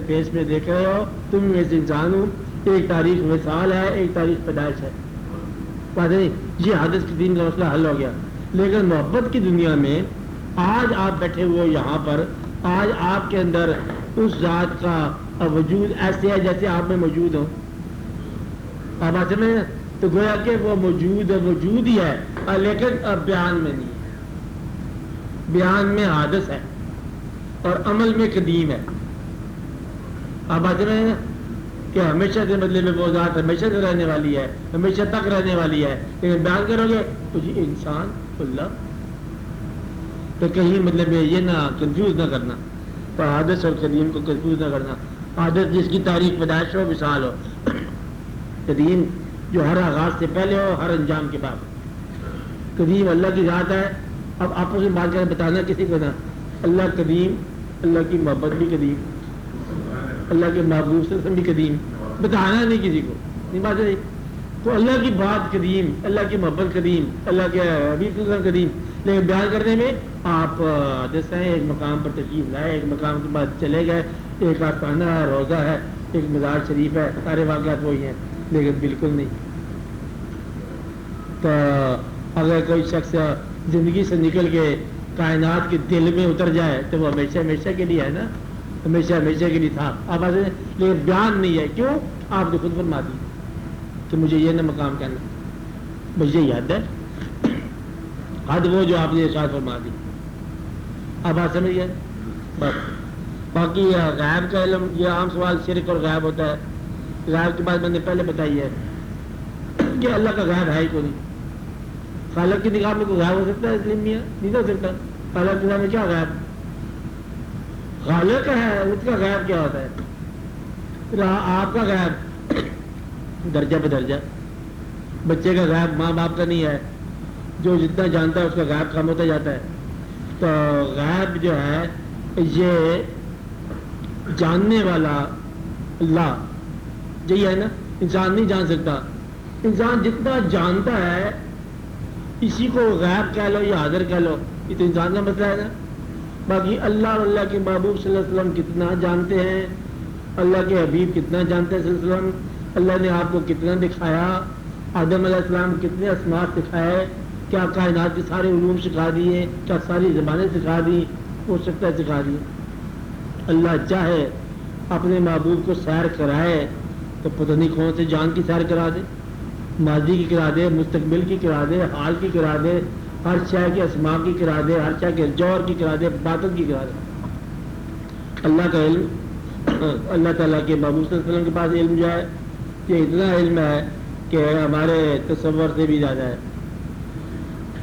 پیش میں دیکھ رہے ہو، تم میں سے انسان ہوں، ایک تاریخ مثال ہے، ایک تاریخ پیدائش ہے، بات نہیں، یہ حادث کے دین کا مسئلہ حل ہو گیا۔ لیکن محبت کی دنیا میں آج آپ بیٹھے ہوئے یہاں پر، آج آپ کے اندر اس ذات کا وجود ایسے ہے جیسے آپ میں موجود ہو، آپ آتے میں تو گویا کہ وہ موجود ہی ہے، لیکن بیان میں نہیں ہے، بیان میں حادث ہے اور عمل میں قدیم ہے۔ آپ آتے میں کہ ہمیشہ کے بدلے میں وہ ذات ہمیشہ سے رہنے والی ہے، ہمیشہ تک رہنے والی ہے، لیکن بیان کرو گے تو جی انسان اللہ، تو کہیں مطلب یہ نہ کنفیوز نہ کرنا، تو حادث اور قدیم کو کنفیوز نہ کرنا۔ حادث جس کی تاریخ پیدائش ہو، مثال ہو، قدیم جو ہر آغاز سے پہلے ہو، ہر انجام کے بعد۔ قدیم اللہ کی ذات ہے۔ اب آپس میں بات کریں، بتانا کسی کو نہ، اللہ قدیم، اللہ کی محبت بھی قدیم، اللہ کے محبوب سے بھی قدیم، بتانا نہیں کسی کو، نہیں بات نہیں۔ تو اللہ کی بات قدیم، اللہ کی محبت قدیم، اللہ کے حبیب صلی اللہ علیہ وسلم قدیم، لیکن بیان کرنے میں آپ جیسے ایک مقام پر تشریف لائے، ایک مقام کے بعد چلے گئے، ایک آستانہ ہے، روزہ ہے، ایک مزار شریف ہے، سارے واقعات وہی ہیں، لیکن بالکل نہیں۔ تو اگر کوئی شخص زندگی سے نکل کے کائنات کے دل میں اتر جائے تو وہ ہمیشہ ہمیشہ کے لیے ہے نا، ہمیشہ ہمیشہ کے لیے تھا، آپ ایسے، لیکن بیان نہیں ہے۔ کیوں؟ آپ نے خود فرما دی کہ مجھے یہ نہ مقام کہنا، مجھے یاد ہے حد وہ جو آپ نے ارشاد فرما دی۔ اب آپ سمجھ گئے بس۔ باقی غیب کا علم، یہ عام سوال شرک اور غیب ہوتا ہے۔ غیب کی بات میں نے پہلے بتائی ہے کہ اللہ کا غیب ہے ہی کوئی نہیں۔ خالق کی نگاہ میں کوئی غیب ہو سکتا ہے؟ اسلام میں نہیں ہو سکتا۔ خالق کی نگاہ میں کیا غیب؟ خالق ہے، اس کا غیب کیا ہوتا ہے؟ آپ کا غیب درجہ بدرجہ، بچے کا غیب ماں باپ کا نہیں ہے، جو جتنا جانتا ہے اس کا غیب کم ہوتا جاتا ہے۔ تو غیب جو ہے یہ جاننے والا اللہ یہی ہے نا، انسان نہیں جان سکتا۔ انسان جتنا جانتا ہے اسی کو غیب کہہ لو یا حاضر کہہ لو، یہ تو انسان کا مسئلہ ہے نا۔ باقی اللہ اور اللہ کے محبوب صلی اللہ علیہ وسلم کتنا جانتے ہیں اللہ کے حبیب کتنا جانتے ہیں صلی اللہ علیہ وسلم، اللہ نے آپ کو کتنا دکھایا، آدم علیہ السلام کتنے اسمات سکھائے، کیا کائنات کے سارے علوم سکھا دیے، کیا ساری زبانیں سکھا دی، ہو سکتا ہے سکھا دی۔ اللہ چاہے اپنے محبوب کو سیر کرائے تو پتہ نہیں کون سے جان کی سیر کرا دے، ماضی کی کرا دے، مستقبل کی کرا دے، حال کی کرا دے، ہر شے کے اسماء کی کرا دے، ہر شے کے جوہر کی کرا دے، باطن کی کرا دے۔ اللہ کا علم، اللہ تعالیٰ کے محبوب صلی اللہ علیہ وسلم کے پاس علم جو ہے یہ اتنا علم ہے کہ ہمارے تصور سے بھی زیادہ ہے۔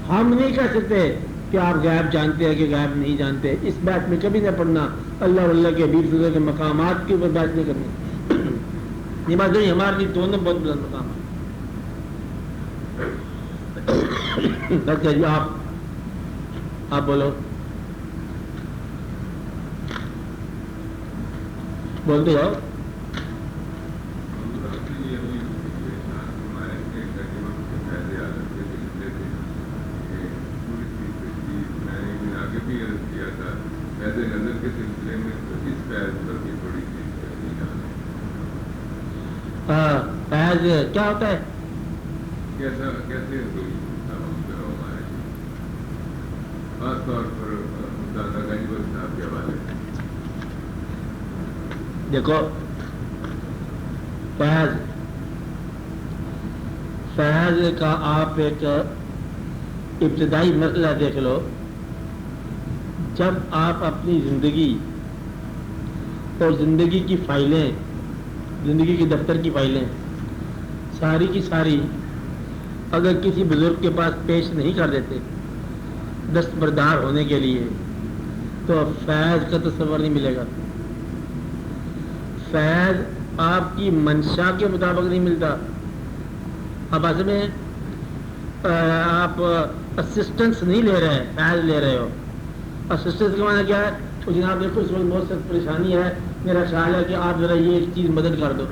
ہم نہیں کہہ سکتے کہ آپ غیب جانتے ہیں کہ غیب نہیں جانتے، اس بات میں کبھی نہ پڑھنا، اللہ اور اللہ کے حبیب صلی اللہ علیہ وسلم کے مقامات کے اوپر بات نہیں کرنی، یہ بات نہیں، ہمارے لیے دونوں بہت بلند مقام ہے۔ اچھا جی، آپ بولو، بولتے جاؤ۔ فیض کیا ہوتا ہے؟ کیسے خاص طور پر دادا گنج بخش صاحب کے حوالے دیکھو، فیض کا آپ ایک ابتدائی مسئلہ دیکھ لو، جب آپ اپنی زندگی اور زندگی کی فائلیں، زندگی کے دفتر کی فائلیں ساری کی ساری اگر کسی بزرگ کے پاس پیش نہیں کر دیتے دستبردار ہونے کے لیے، تو فیض کا تصور نہیں ملے گا۔ فیض آپ کی منشا کے مطابق نہیں ملتا۔ اب اصل میں آپ اسسٹنس نہیں لے رہے، فیض لے رہے ہو۔ اسسٹنس کا معنی کیا ہے؟ تو جناب دیکھو اس وقت بہت سخت پریشانی ہے، میرا خیال ہے کہ آپ ذرا یہ ایک چیز مدد کر دو،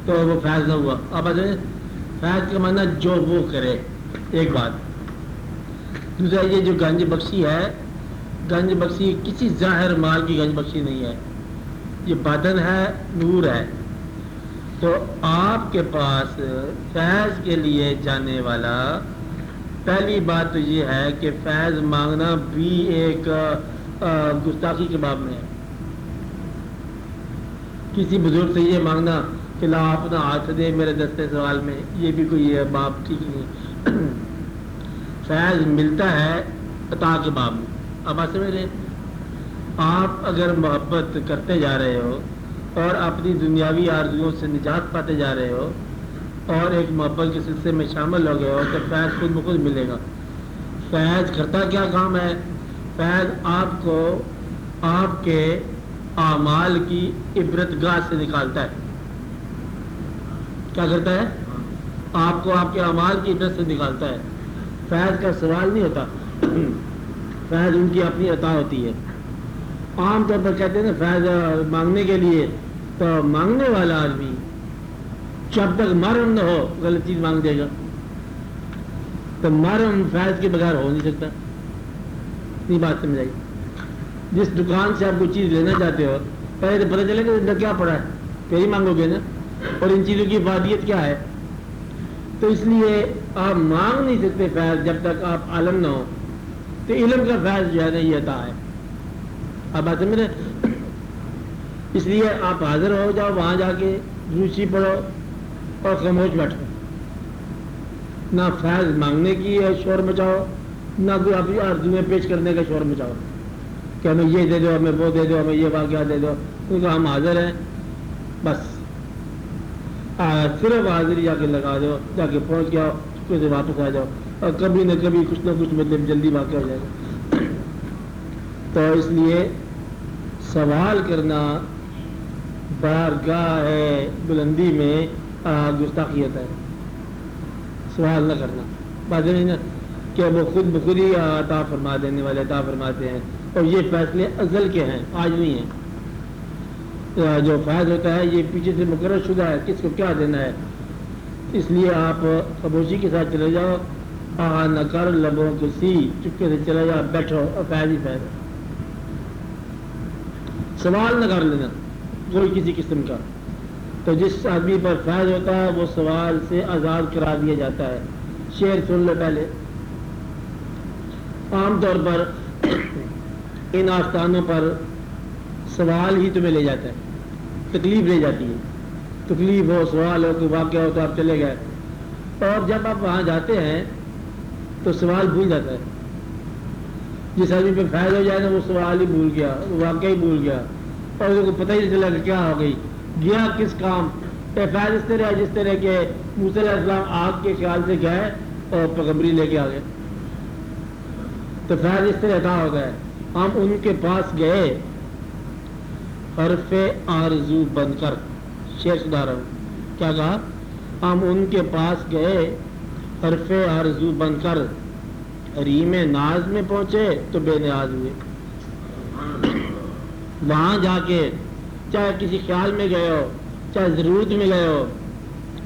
تو وہ فیض نہ ہوا۔ اب اصل میں فیض کا معنی جو وہ کرے، ایک بات۔ دوسرا یہ جو گنج بخشی ہے، گنج بخشی کسی ظاہر مال کی گنج بخشی نہیں ہے، یہ باطن ہے، نور ہے۔ تو آپ کے پاس فیض کے لیے جانے والا پہلی بات تو یہ ہے کہ فیض مانگنا بھی ایک گستاخی کے باب میں ہے۔ کسی بزرگ سے یہ مانگنا کہ لا اپنا ہاتھ دے میرے دستے سوال میں، یہ بھی کوئی باب ٹھیک نہیں۔ فیض ملتا ہے عطا کے باب میں۔ اب آپ سمجھ رہے، آپ اگر محبت کرتے جا رہے ہو اور اپنی دنیاوی آرزوؤں سے نجات پاتے جا رہے ہو اور ایک محبت کے سلسلے میں شامل ہو گئے ہو تو فیض خود بخود ملے گا۔ فیض کرتا کیا کام ہے؟ فیض آپ کو آپ کے اعمال کی عبرت گاہ سے نکالتا ہے۔ کیا کرتا ہے؟ آپ کو آپ کے اعمال کی عبرت سے نکالتا ہے۔ فیض کا سوال نہیں ہوتا، فیض ان کی اپنی عطا ہوتی ہے۔ عام طور پر کہتے ہیں نا فیض مانگنے کے لیے، تو مانگنے والا آدمی جب تک محرم نہ ہو غلط چیز مانگ دے گا، تو محرم فیض کے بغیر ہو نہیں سکتا۔ یہ بات سمجھ آئی؟ جس دکان سے آپ کوئی چیز لینا چاہتے ہو، پہلے تو پتہ چلے کہ اندر کیا پڑا ہے، پھر ہی مانگو گے نا، اور ان چیزوں کی افادیت کیا ہے۔ تو اس لیے آپ مانگ نہیں سکتے فیض جب تک آپ عالم نہ ہو۔ تو علم کا فیض جو ہے نا یہ عطا ہے۔ اب بات سمجھ رہے؟ اس لیے آپ حاضر ہو جاؤ، وہاں جا کے روچی پڑھو اور خاموش بیٹھو، نہ فیض مانگنے کی شور مچاؤ، نہ کوئی اپنی آرزویں پیش کرنے کا شور مچاؤ کہ ہمیں یہ دے دو، ہمیں وہ دے دو، ہمیں یہ واقعہ دے دو، کیونکہ ہم حاضر ہیں۔ بس صرف حاضری جا کے لگا دو، جا کے پہنچ جاؤ، سے واپس آ جاؤ، اور کبھی نہ کبھی کچھ نہ کچھ مطلب جلدی واقع ہو جائے گا۔ تو اس لیے سوال کرنا بارگاہ بلندی میں گستاخیت ہے، سوال نہ کرنا۔ بات نہیں نا کہ وہ خود بخود ہی عطا فرما دینے والے عطا فرماتے ہیں، اور یہ فیصلے ازل کے ہیں، آج نہیں ہیں۔ جو فیض ہوتا ہے یہ پیچھے سے مقرر شدہ ہے، کس کو کیا دینا ہے۔ اس لیے آپ خاموشی کے ساتھ چلے جاؤ، نہ کر لبوں کو سی، چپکے سے چلے جاؤ، بیٹھو، اور فیض ہی فیض ہے۔ سوال نہ کر لینا کوئی کسی قسم کا، تو جس آدمی پر فیض ہوتا ہے وہ سوال سے آزاد کرا دیا جاتا ہے۔ شعر سن لو پہلے۔ عام طور پر ان آستانوں پر سوال ہی تمہیں لے جاتا ہے، تکلیف لے جاتی ہے، تکلیف ہو، سوال ہو، کوئی واقعہ ہو تو آپ چلے گئے، اور جب آپ وہاں جاتے ہیں تو سوال بھول جاتا ہے۔ جس آدمی پہ فیض ہو جائے نا وہ سوال ہی بھول گیا، وہ واقعہ ہی بھول گیا، اور اس کو پتہ ہی نہیں چلا کہ کیا ہو گئی، گیا کس کام۔ فیض اس طرح جس طرح کہ موسیٰ علیہ السلام آگ کے خیال سے گئے اور پیغمبری لے کے آ گئے، تو فیض اس طرح عطا ہو گئے۔ ہم ان کے پاس گئے حرف آرزو بن کر، شعر سنا رہا ہوں، کیا کہا؟ ہم ان کے پاس گئے حرف آرزو بن کر، ریم ناز میں پہنچے تو بے نیاز ہوئے۔ وہاں جا کے چاہے کسی خیال میں گئے ہو، چاہے ضرورت میں گئے ہو،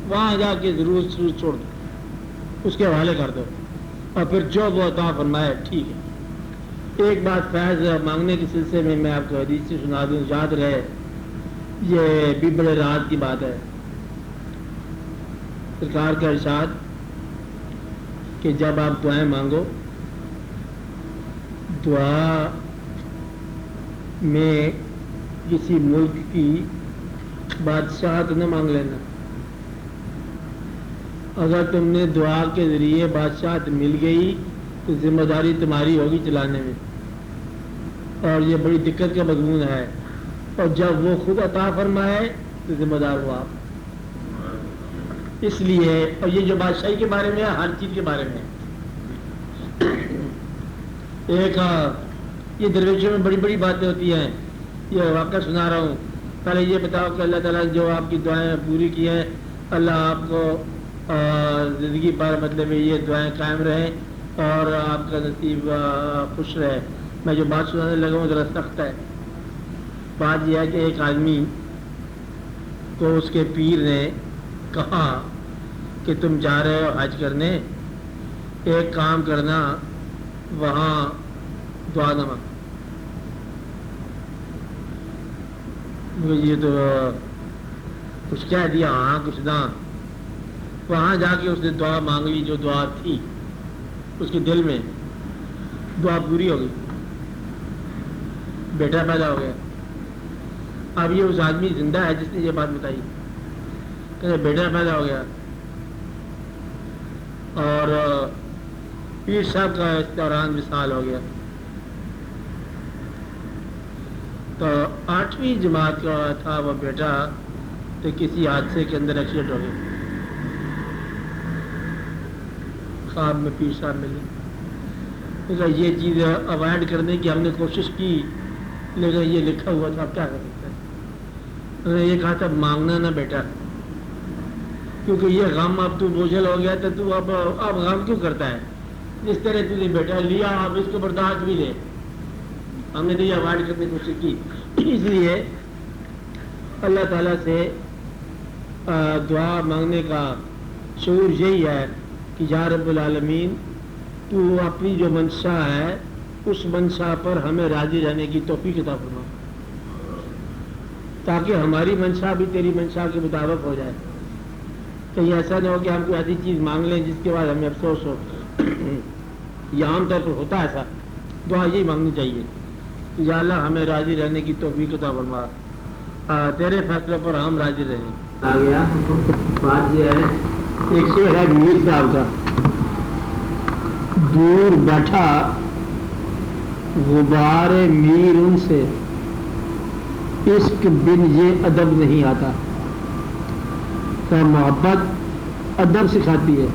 وہاں جا کے ضرورت چھوڑ دو، اس کے حوالے کر دو، اور پھر جو وہ عطا فرمائے ٹھیک ہے۔ ایک بات فیض مانگنے کے سلسلے میں آپ کو حدیث سے سنا دوں، یاد رہے، یہ بھی بڑے راز کی بات ہے۔ سرکار کا ارشاد کہ جب آپ دعائیں مانگو، دعا میں کسی ملک کی بادشاہت نہ مانگ لینا۔ اگر تم نے دعا کے ذریعے بادشاہت مل گئی تو ذمہ داری تمہاری ہوگی چلانے میں، اور یہ بڑی دقت کا مضمون ہے، اور جب وہ خود عطا فرمائے تو ذمہ دار ہو آپ۔ اس لیے، اور یہ جو بادشاہی کے بارے میں ہے، ہر چیز کے بارے میں ایک یہ درویشوں میں بڑی بڑی باتیں ہوتی ہیں، یہ واقعہ سنا رہا ہوں۔ پہلے یہ بتاؤ کہ اللہ تعالیٰ جو آپ کی دعائیں پوری کی ہیں، اللہ آپ کو زندگی پر مطلب یہ دعائیں قائم رہیں اور آپ کا نصیب خوش رہے۔ میں جو بات سنانے لگا ہوں ذرا سخت ہے۔ بات یہ ہے کہ ایک آدمی کو اس کے پیر نے کہا کہ تم جا رہے ہو حج کرنے، ایک کام کرنا، وہاں دعا نہ مانگ۔ یہ تو کچھ کہہ دیا، ہاں کچھ نہ۔ وہاں جا کے اس نے دعا مانگ لی، جو دعا تھی اس کے دل میں، دعا پوری ہو گئی، بیٹا پیدا ہو گیا۔ اب یہ اس آدمی زندہ ہے جس نے یہ بات بتائی کہ بیٹا پیدا ہو گیا، اور پیر صاحب کا اس دوران وصال ہو گیا۔ تو 8ویں جماعت کا تھا وہ بیٹا، تو کسی حادثے کے اندر ایکسیڈنٹ ہو گیا۔ خواب میں پیر صاحب ملے، یہ چیز اوائڈ کرنے کی ہم نے کوشش کی، لیکن یہ لکھا ہوا تھا، اب کیا کر سکتے ہیں۔ انہوں نے یہ کہا تھا مانگنا نہ بیٹا، کیونکہ یہ غم اب تو بوجھل ہو گیا تو اب غم کیوں کرتا ہے؟ جس طرح تم نے بیٹا لیا اب اس کو برداشت بھی لے۔ ہم نے تو یہ اوائڈ کرنے کی کوشش کی۔ اس لیے اللہ تعالیٰ سے دعا مانگنے کا شعور یہی ہے کہ یا رب العالمین، تو اپنی جو منشا ہے اس منشا پر ہمیں راضی رہنے کی توفیق عطا فرما، تاکہ ہماری منشا بھی تیری منشا کے مطابق ہو جائے۔ کہیں ایسا نہ ہو کہ ہم کوئی ایسی چیز مانگ لیں جس کے بعد ہمیں افسوس ہو۔ یہ عام طور پر ہوتا ہے ایسا۔ دعا یہی مانگنی چاہیے، یا اللہ ہمیں راضی رہنے کی توفیق عطا فرما، تیرے فیصلے پر ہم راضی رہیں۔ آ گیا بات یہ ہے، ایک شعر ہے میر صاحب کا، دور بیٹھا غبار میر ان سے، عشق بن یہ ادب نہیں آتا۔ تو محبت ادب سکھاتی ہے،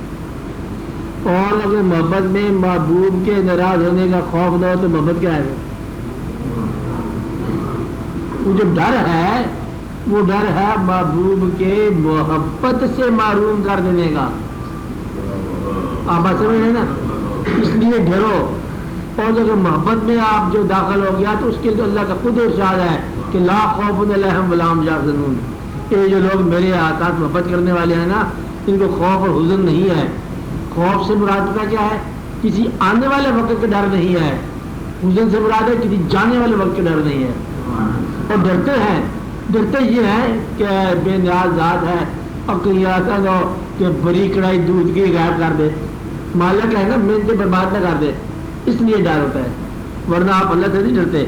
اور اگر محبت میں محبوب کے ناراض ہونے کا خوف نہ ہو تو محبت کیا ہے؟ وہ جو ڈر ہے وہ ڈر ہے محبوب کے محبت سے معروم کر دینے کا۔ آپ بات سمجھ رہے ہیں نا؟ اس لیے ڈرو، اور اگر محبت میں آپ جو داخل ہو گیا تو اس کے لیے اللہ کا خود ارشاد ہے کہ لا خوف علیہم ولا هم یحزنون۔ یہ جو لوگ میرے ساتھ محبت کرنے والے ہیں نا، ان کو خوف اور حزن نہیں ہے۔ خوف سے مراد کا کیا ہے؟ کسی آنے والے وقت کا ڈر نہیں ہے۔ حزن سے مراد ہے کسی جانے والے وقت کا ڈر نہیں ہے۔ اور ڈرتے ہیں ڈرتے یہ ہیں کہ بے نیاز ذات ہے اور کہیں ایسا نہ ہو کہ بڑی کڑائی دودھ کی غائب کر دے، مالک ہے نا، محنتیں برباد نہ کر دے، اس لیے ڈر ہوتا ہے، ورنہ آپ اللہ سے نہیں ڈرتے،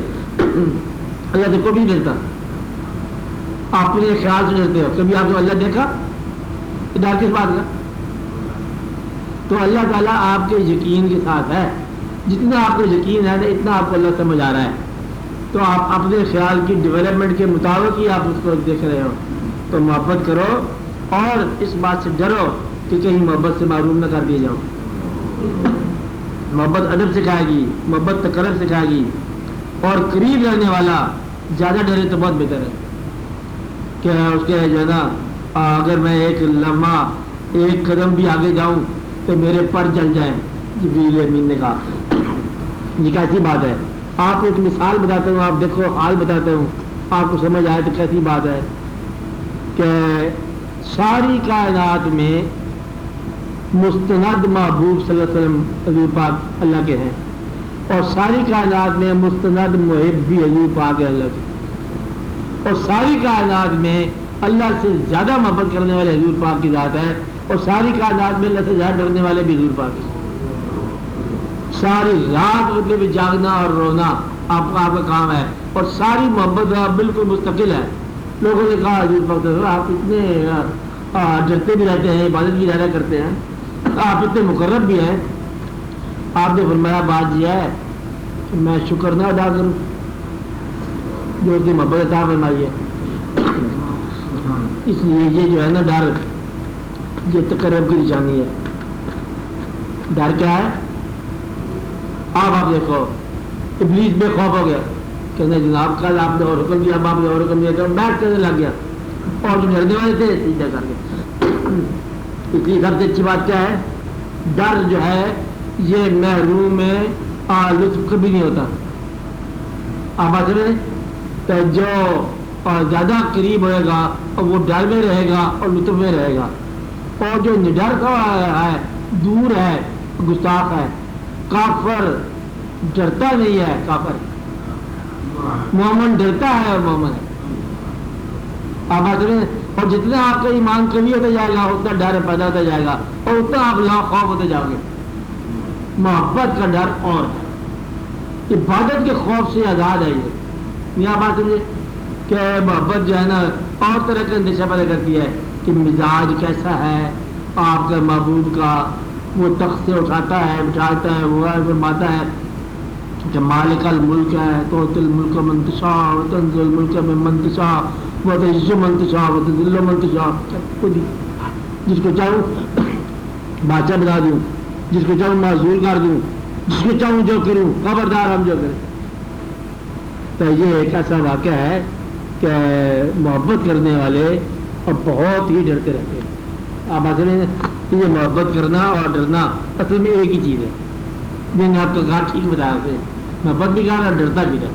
اللہ سے کوئی نہیں ڈرتا، آپ اپنے خیال سے ڈرتے ہو۔ کبھی آپ کو اللہ دیکھا؟ ڈر کس بات کا؟ تو اللہ تعالیٰ آپ کے یقین کے ساتھ ہے، جتنا آپ کو یقین ہے نا اتنا آپ کو اللہ سمجھ آ رہا ہے، تو آپ اپنے خیال کی ڈیولپمنٹ کے مطابق ہی آپ اس کو دیکھ رہے ہو، تو محبت کرو اور اس بات سے ڈرو کہ کہیں محبت سے معروم نہ کر دیے جاؤ۔ محبت ادب سکھائے گی، محبت تکرر سکھائے گی، اور قریب رہنے والا زیادہ ڈرے تو بہت بہتر ہے کہ اس کے جو ہے نا اگر میں ایک لمحہ ایک قدم بھی آگے جاؤں تو میرے پر جل جائیں۔ جبریل امین نے کہا یہ کیسی بات ہے؟ آپ کو ایک مثال بتاتا ہوں، آپ دیکھو، حال بتاتا ہوں، آپ کو سمجھ آئے تو کیسی بات ہے کہ ساری کائنات میں مستند محبوب صلی اللہ علیہ وسلم حضور پاک اللہ کے ہیں، اور ساری کائنات میں مستند محب بھی حضور پاک ہے اللہ کے، اور ساری کائنات میں اللہ سے زیادہ محبت کرنے والے حضور پاک کی ذات ہے، اور ساری کائنات میں اللہ سے زیادہ ڈرنے والے بھی حضور پاک ہیں۔ ساری رات مطلب بھی جاگنا اور رونا آپ کا کام ہے، اور ساری محبت بالکل مستقل ہے۔ لوگوں نے کہا حضور پاک آپ اتنے ڈرتے بھی رہتے ہیں، عبادت بھی زیادہ کرتے ہیں، آپ اتنے مقرب بھی ہیں، آپ نے فرمایا بات یہ ہے کہ میں شکر نہ ادا کروں جو اس کی محبت عطا فرمائی ہے۔ اس لیے یہ جو ہے نا ڈر، یہ تقرب کی نشانی ہے۔ ڈر کیا ہے؟ آپ دیکھو ابلیس بے خوف ہو گیا، کہنے جناب کل آپ نے اور حکم دیا، اب آپ نے اور حکم دیا، بیٹھ کرنے لگ گیا، اور جو ڈرنے والے تھے سجدہ کر کے۔ اس لیے سب سے اچھی بات کیا ہے؟ ڈر جو ہے یہ محروم میں لطف کبھی نہیں ہوتا۔ آپ بات کریں تو جو زیادہ قریب ہوئے گا اور وہ ڈر میں رہے گا اور لطف میں رہے گا، اور جو نڈر کا ہے، دور ہے، گستاخ ہے، کافر ڈرتا نہیں ہے، کافر مومن ڈرتا ہے اور مومن ہے۔ آپ بات کریں، اور جتنا آپ کا ایمان قوی ہوتا جائے گا اتنا ڈر پیدا ہوتا جائے گا، اور اتنا آپ لا خوف ہوتے جاؤ گے۔ محبت کا ڈر اور عبادت کے خوف سے آزاد ہے یہ بات سمجھے کہ محبت جو ہے نا اور طرح کا اندیشہ پیدا کرتی ہے کہ مزاج کیسا ہے آپ کا محبوب کا، وہ تخت سے اٹھاتا ہے، بٹھاتا ہے، وہ فرماتا ہے کہ مالک الملک ہے، تو الملک من تشاء وتنزع الملک ممن تشاء وتعز من تشاء وتذل من تشاء، جس کو چاہوں بادشاہ بنا دوں، جس کو چاہوں معذور کر دوں، جس کو چاہوں جو کروں، خبردار ہم جو کریں۔ تو یہ ایک ایسا واقعہ ہے کہ محبت کرنے والے اور بہت ہی ڈرتے رہتے ہیں۔ آپ بات کریں یہ محبت کرنا اور ڈرنا اصل میں ایک ہی چیز ہے، میں نے آپ کو کہا ٹھیک بتایا تھے، محبت بھی کہا اور ڈرتا بھی رہا،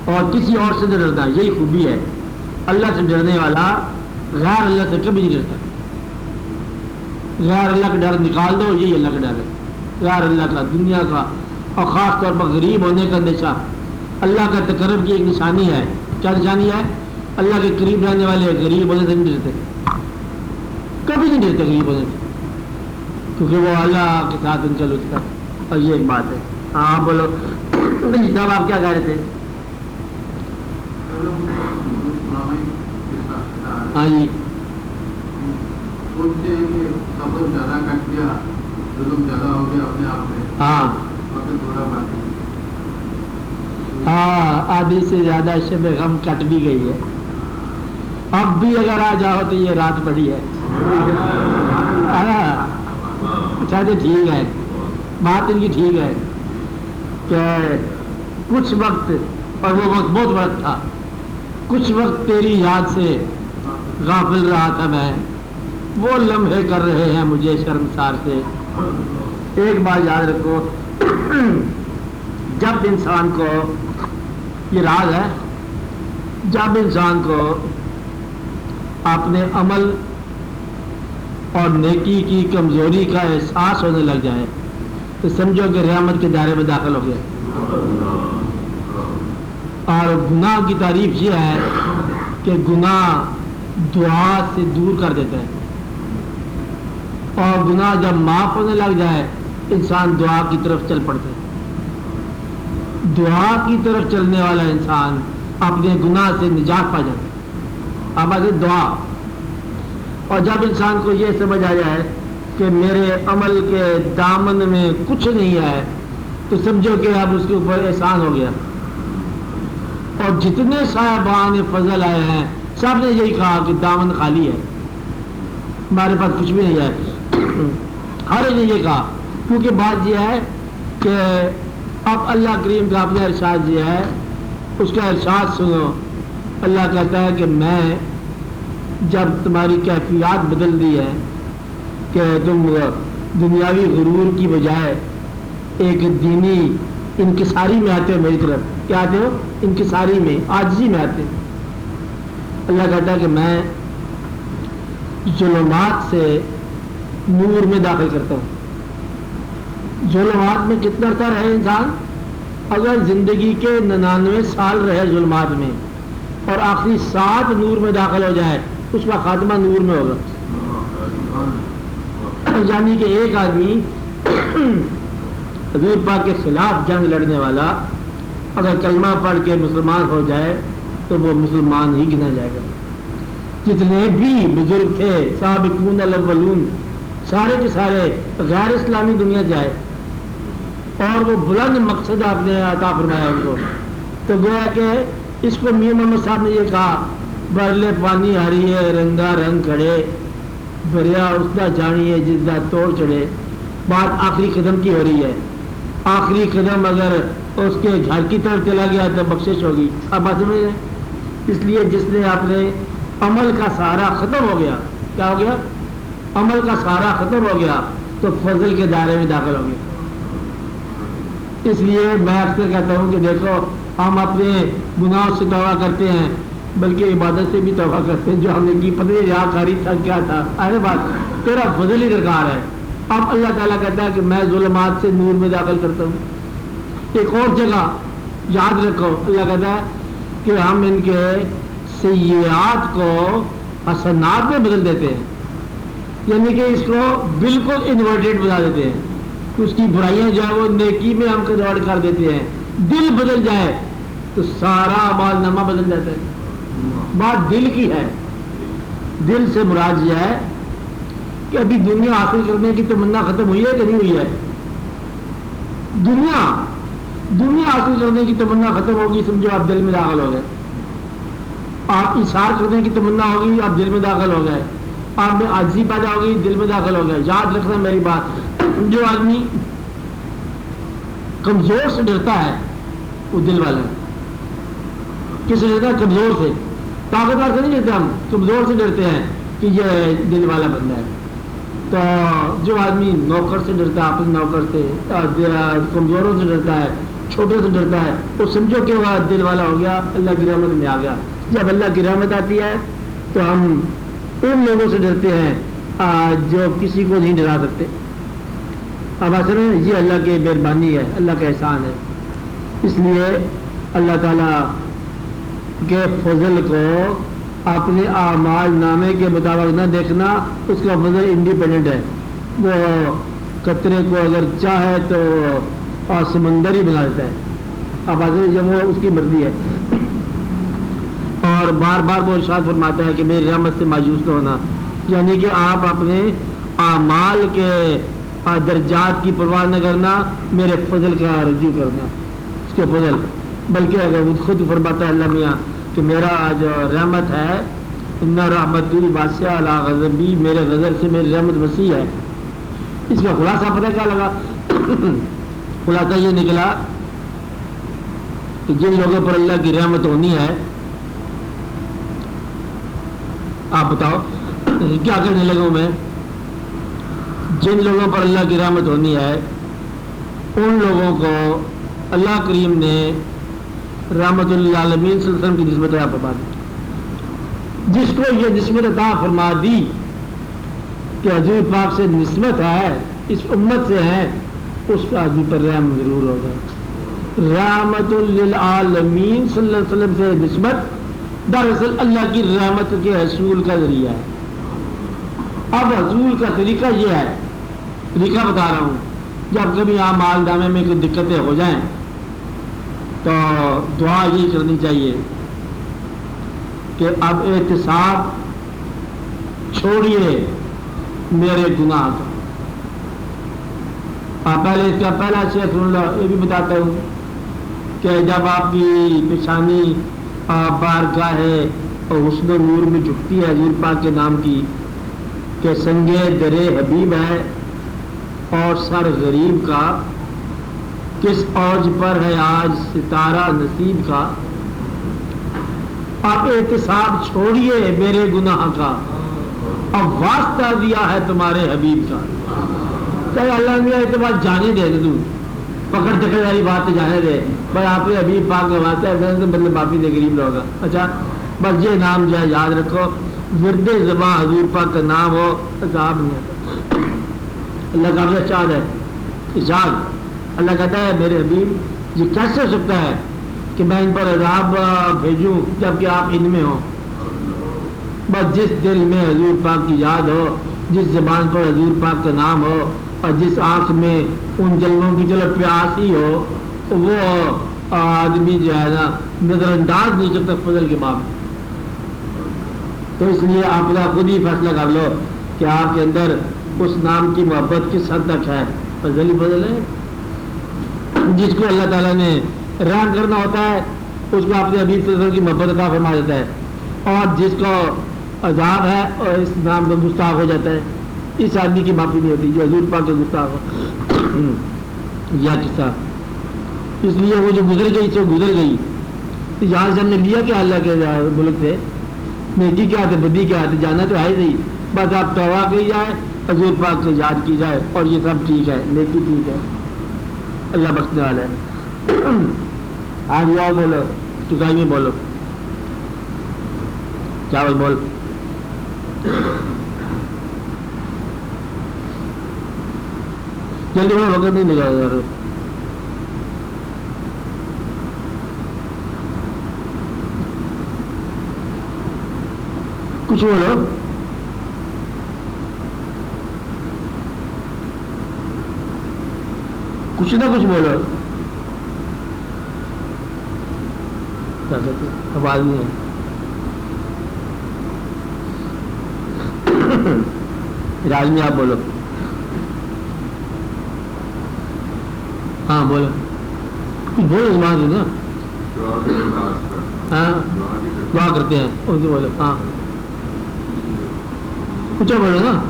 اور کسی اور سے نہیں ڈرتا۔ یہی خوبی ہے، اللہ سے ڈرنے والا غیر اللہ سے کبھی نہیں ڈرتا۔ غیر اللہ کا ڈر نکال دو، یہی اللہ کا ڈر ہے، غیر اللہ کا، دنیا کا، اور خاص طور پر غریب ہونے کا اندیشہ اللہ کا تقرب کی ایک نشانی ہے۔ کیا نشانی ہے؟ اللہ کے قریب رہنے والے غریب ہونے سے نہیں ڈرتے، کبھی نہیں ڈرتے غریب ہونے سے، کیونکہ وہ اللہ کے ساتھ ان کا لطف ہے۔ اور یہ ایک بات ہے۔ ہاں بولو صاحب، آپ کیا کہہ رہے تھے؟ ہاں جی، ہاں آدھی سے زیادہ شب غم کٹ بھی گئی ہے، اب بھی اگر آ جاؤ تو یہ رات بڑی ہے۔ اچھا تو ٹھیک ہے، بات ان کی ٹھیک ہے کہ کچھ وقت، اور وہ وقت بہت وقت تھا، کچھ وقت تیری یاد سے غافل رہا تھا میں، وہ لمحے کر رہے ہیں مجھے شرمسار سے۔ ایک بات یاد رکھو، جب انسان کو، یہ راز ہے، جب انسان کو اپنے عمل اور نیکی کی کمزوری کا احساس ہونے لگ جائے تو سمجھو کہ رحمت کے دائرے میں داخل ہو گیا۔ اور گناہ کی تعریف یہ ہے کہ گناہ دعا سے دور کر دیتا ہے، اور گناہ جب معاف ہونے لگ جائے انسان دعا کی طرف چل پڑتا ہے۔ دعا کی طرف چلنے والا انسان اپنے گناہ سے نجات پا جاتا ہے۔ اب آگے دعا، اور جب انسان کو یہ سمجھ آ جائے کہ میرے عمل کے دامن میں کچھ نہیں ہے تو سمجھو کہ اب اس کے اوپر احسان ہو گیا۔ اور جتنے صاحبان فضل آئے ہیں سب نے یہی کہا کہ دامن خالی ہے، ہمارے پاس کچھ بھی نہیں ہے۔ ہر ایک نے یہ کہا، کیونکہ بات یہ ہے کہ اب اللہ کریم کا اپنا ارشاد یہ ہے، اس کا ارشاد سنو۔ اللہ کہتا ہے کہ میں جب تمہاری کیفیات بدل دی ہے کہ تم دنیاوی غرور کی بجائے ایک دینی انکساری میں آتے ہو میری طرف، کیا آتے ہو؟ انکساری میں، عاجزی میں آتے ہو۔ اللہ کہتا ہے کہ میں ظلمات سے نور میں داخل کرتا ہوں۔ ظلمات میں کتنا عرصہ رہے انسان؟ اگر زندگی کے 99 سال رہے ظلمات میں اور آخری 7 نور میں داخل ہو جائے اس کا خاتمہ نور میں ہوگا۔ یعنی کہ ایک آدمی حضور پاک کے خلاف جنگ لڑنے والا اگر کلمہ پڑھ کے مسلمان ہو جائے تو وہ مسلمان ہی گنا جائے گا۔ جتنے بھی بزرگ تھے سابقون الاولون سارے کے سارے غیر اسلامی دنیا جائے اور وہ بلند مقصد آپ نے عطا فرمایا ان کو، تو گویا کہ اس کو میاں محمد صاحب نے یہ کہا، برلے پانی ہاری ہے رنگا رنگ کھڑے، بریا اسدا جانی ہے جس دا توڑ چڑھے۔ بات آخری قدم کی ہو رہی ہے، آخری قدم اگر اس کے گھر کی طرف چلا گیا تو بخشش ہوگی۔ اب بات سمجھ رہے ہیں؟ اس لیے جس نے اپنے عمل کا سہارا ختم ہو گیا، کیا ہو گیا؟ عمل کا سہارا ختم ہو گیا تو فضل کے دائرے میں داخل ہو گیا۔ اس لیے میں اکثر کہتا ہوں کہ دیکھو ہم اپنے گناہوں سے توبہ کرتے ہیں بلکہ عبادت سے بھی توبہ کرتے ہیں، جو ہم نے کی پتہ نہیں ریا کاری تھا کیا تھا، ارے بات تیرا فضل ہی درکار ہے۔ اب اللہ تعالیٰ کہتا ہے کہ میں ظلمات سے نور میں داخل کرتا ہوں۔ ایک اور جگہ یاد رکھو، اللہ کہتا ہے کہ ہم ان کے سیئات کو حسنات میں بدل دیتے ہیں، یعنی کہ اس کو بالکل انورٹیڈ بنا دیتے ہیں، اس کی برائیاں جو ہے وہ نیکی میں ہم کنورٹ کر دیتے ہیں۔ دل بدل جائے تو سارا اعمال نامہ بدل جاتا ہے۔ بات دل کی ہے، دل سے مراد یہ ہے کہ ابھی دنیا حاصل کرنے کی تمنا ختم ہوئی ہے کہ نہیں ہوئی ہے؟ دنیا حاصل کرنے کی تمنا ختم ہوگی سمجھو آپ دل میں داخل ہو گئے۔ آپ اشار کرنے کی تمنا ہوگی آپ دل میں داخل ہو گئے، آپ میں عاجزی پیدا ہوگی دل میں داخل ہو گئے۔ یاد رکھنا میری بات، جو آدمی کمزور سے ڈرتا ہے وہ دل والا ہے۔ کس سے ڈرتا ہے؟ کمزور سے۔ طاقتور سے نہیں ڈرتے، ہم کمزور سے ڈرتے ہیں کہ یہ دل والا بندہ ہے۔ تو جو آدمی نوکر سے ڈرتا ہے، اپنے نوکر سے، کمزوروں سے ڈرتا ہے، چھوٹے سے ڈرتا ہے، وہ سمجھو کہ وہ دل والا ہو گیا، اللہ کی رحمت میں آ گیا۔ جب اللہ کی رحمت آتی ہے تو ہم ان لوگوں سے ڈرتے ہیں جو کسی کو نہیں ڈرا سکتے۔ اب اصل میں یہ اللہ کی مہربانی ہے، اللہ کا احسان ہے۔ اس لیے اللہ تعالیٰ کے فضل کو اپنے اعمال نامے کے مطابق نہ دیکھنا، اس کا فضل انڈیپینڈنٹ ہے۔ وہ قطرے کو اگر چاہے تو سمندر ہی بنا دیتا ہے۔ اب اصل جب وہ اس کی مرضی ہے، اور بار بار وہ ارشاد فرماتا ہے کہ میری رحمت سے مایوس نہ ہونا، یعنی کہ آپ اپنے اعمال کے درجات کی پرواہ نہ کرنا، میرے فضل کا رجوع کرنا، اس کے فضل۔ بلکہ اگر خود فرماتا ہے اللہ میاں کہ میرا جو رحمت ہے، ان رحمتی واسعہ علی غضبی، میرے غضب سے میری رحمت وسیع ہے۔ اس کا خلاصہ پتہ کیا لگا؟ خلاصہ یہ نکلا کہ جن لوگوں پر اللہ کی رحمت ہونی ہے، آپ بتاؤ کیا کرنے لگوں میں؟ جن لوگوں پر اللہ کی رحمت ہونی ہے ان لوگوں کو اللہ کریم نے رحمت للعالمین صلی اللہ علیہ وسلم کی نسبت عطا فرما دی۔ جس کو یہ نسبت عطا فرما دی کہ حضور پاک سے نسبت ہے، اس امت سے ہے، اس کا آدمی پر رحم ضرور ہوگا۔ رحمت للعالمین صلی اللہ علیہ وسلم سے نسبت دراصل اللہ کی رحمت کے حصول کا ذریعہ ہے. اب حصول کا طریقہ یہ ہے، طریقہ بتا رہا ہوں. جب کبھی آپ مال نامے میں کوئی دقتیں ہو جائیں تو دعا یہ کرنی چاہیے کہ اب احتساب چھوڑیے میرے گناہ کا. پہلے اس کا پہلا شیخ سن لو. یہ بھی بتاتا ہوں کہ جب آپ کی پیشانی بارگاہ اور حسن و نور میں جھکتی ہے حضور پاک کے نام کی کہ سنگے درے حبیب ہے اور سر غریب کا، کس اوج پر ہے آج ستارہ نصیب کا. آپ احتساب چھوڑیے میرے گناہ کا، اب واسطہ دیا ہے تمہارے حبیب کا. کہ اللہ نے اعتبار جانے دے تو پکڑ چکر والی بات جانے دے بھائی آپ کے حبیب پاک کا واسطہ ہے تو مطلب معافی دے غریب لوگا. اچھا بس یہ نام جو ہے یاد رکھو، ورد زباں حضور پاک کا نام ہو عذاب نہیں آتا. اللہ کا بھی ارشاد ہے، ارشاد اللہ کہتا ہے میرے حبیب یہ کیسے ہو سکتا ہے کہ میں ان پر عذاب بھیجوں جبکہ آپ ان میں ہوں. بس جس دل میں حضور پاک کی یاد ہو، جس زبان پر حضور پاک کا نام ہو اور جس آنکھ میں ان جلووں کی چلو پیاس ہی ہو، وہ آدمی جو ہے نا نظر انداز نہیں کرتا فضل کے باب. تو اس لیے آپ کا خود ہی فیصلہ کر لو کہ آپ کے اندر اس نام کی محبت کس حد تک ہے. فضل ہی فضل ہے. جس کو اللہ تعالیٰ نے رحم کرنا ہوتا ہے اس کو اپنے حبیب صلی اللہ علیہ وسلم کی محبت عطا فرما دیتا ہے، اور جس کو عذاب ہے اور اس نام کا گستاخ ہو جاتا ہے اس آدمی کی معافی نہیں ہوتی جو حضور پاک کا گستاخ ہو. یا قصہ اس لیے وہ جو گزر گئی تو گزر گئی. یہاں سے ہم نے لیا کیا اللہ کے ملک سے، نیکی کیا تھے بدی کیا تھے جانا تو ہے ہی نہیں. بس آپ توبہ کی جائے، حضور پاک سے یاد کی جائے اور یہ سب ٹھیک ہے، نیکی ٹھیک ہے، اللہ بخشنے والا ہے. آج اور بولو چکائی میں بولو چاول بول. جلدی میں وقت نہیں نکال یار. کچھ بولو. کچھ نہ کچھ بولو. آواز نہیں ہے. راج میں آپ بولو. ہاں بولو کچھ بولو زبان سے نا. ہاں دعا کرتے ہیں ان سے بولو. ہاں کچھ بولو نا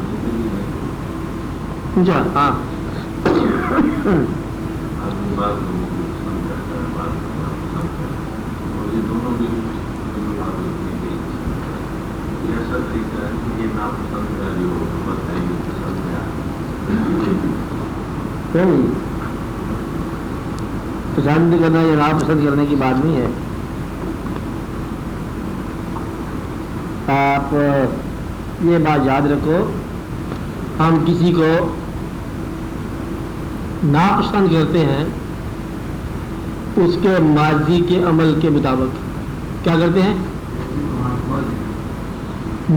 کچھ. ہاں پسند کرنا یا ناپسند کرنے کی بات نہیں ہے. آپ یہ بات یاد رکھو، ہم کسی کو ناپسند کرتے ہیں اس کے ماضی کے عمل کے مطابق. کیا کرتے ہیں؟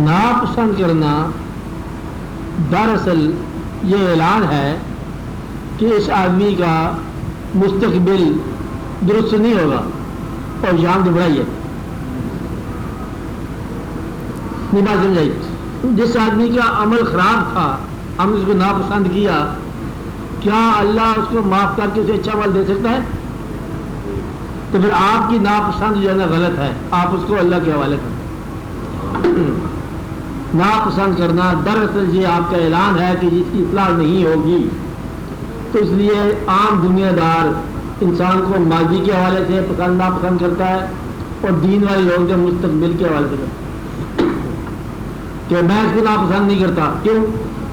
ناپسند کرنا دراصل یہ اعلان ہے کہ اس آدمی کا مستقبل درست نہیں ہوگا اور یہاں دبڑائی ہے. نہیں بات سمجھائی. جس آدمی کا عمل خراب تھا ہم اس کو ناپسند کیا، کیا اللہ اس کو معاف کر کے اسے اچھا عمل دے سکتا ہے؟ تو پھر آپ کی ناپسند جو ہے نا غلط ہے، آپ اس کو اللہ کے حوالے کریں. ناپسند کرنا دراصل یہ آپ کا اعلان ہے کہ جس کی اصلاح نہیں ہوگی. تو اس لیے عام دنیا دار انسان کو ماضی کے حوالے سے پسند ناپسند کرتا ہے اور دین والے لوگ جو مستقبل کے حوالے سے کرتے ہیں کہ میں اس کو ناپسند نہیں کرتا. کیوں؟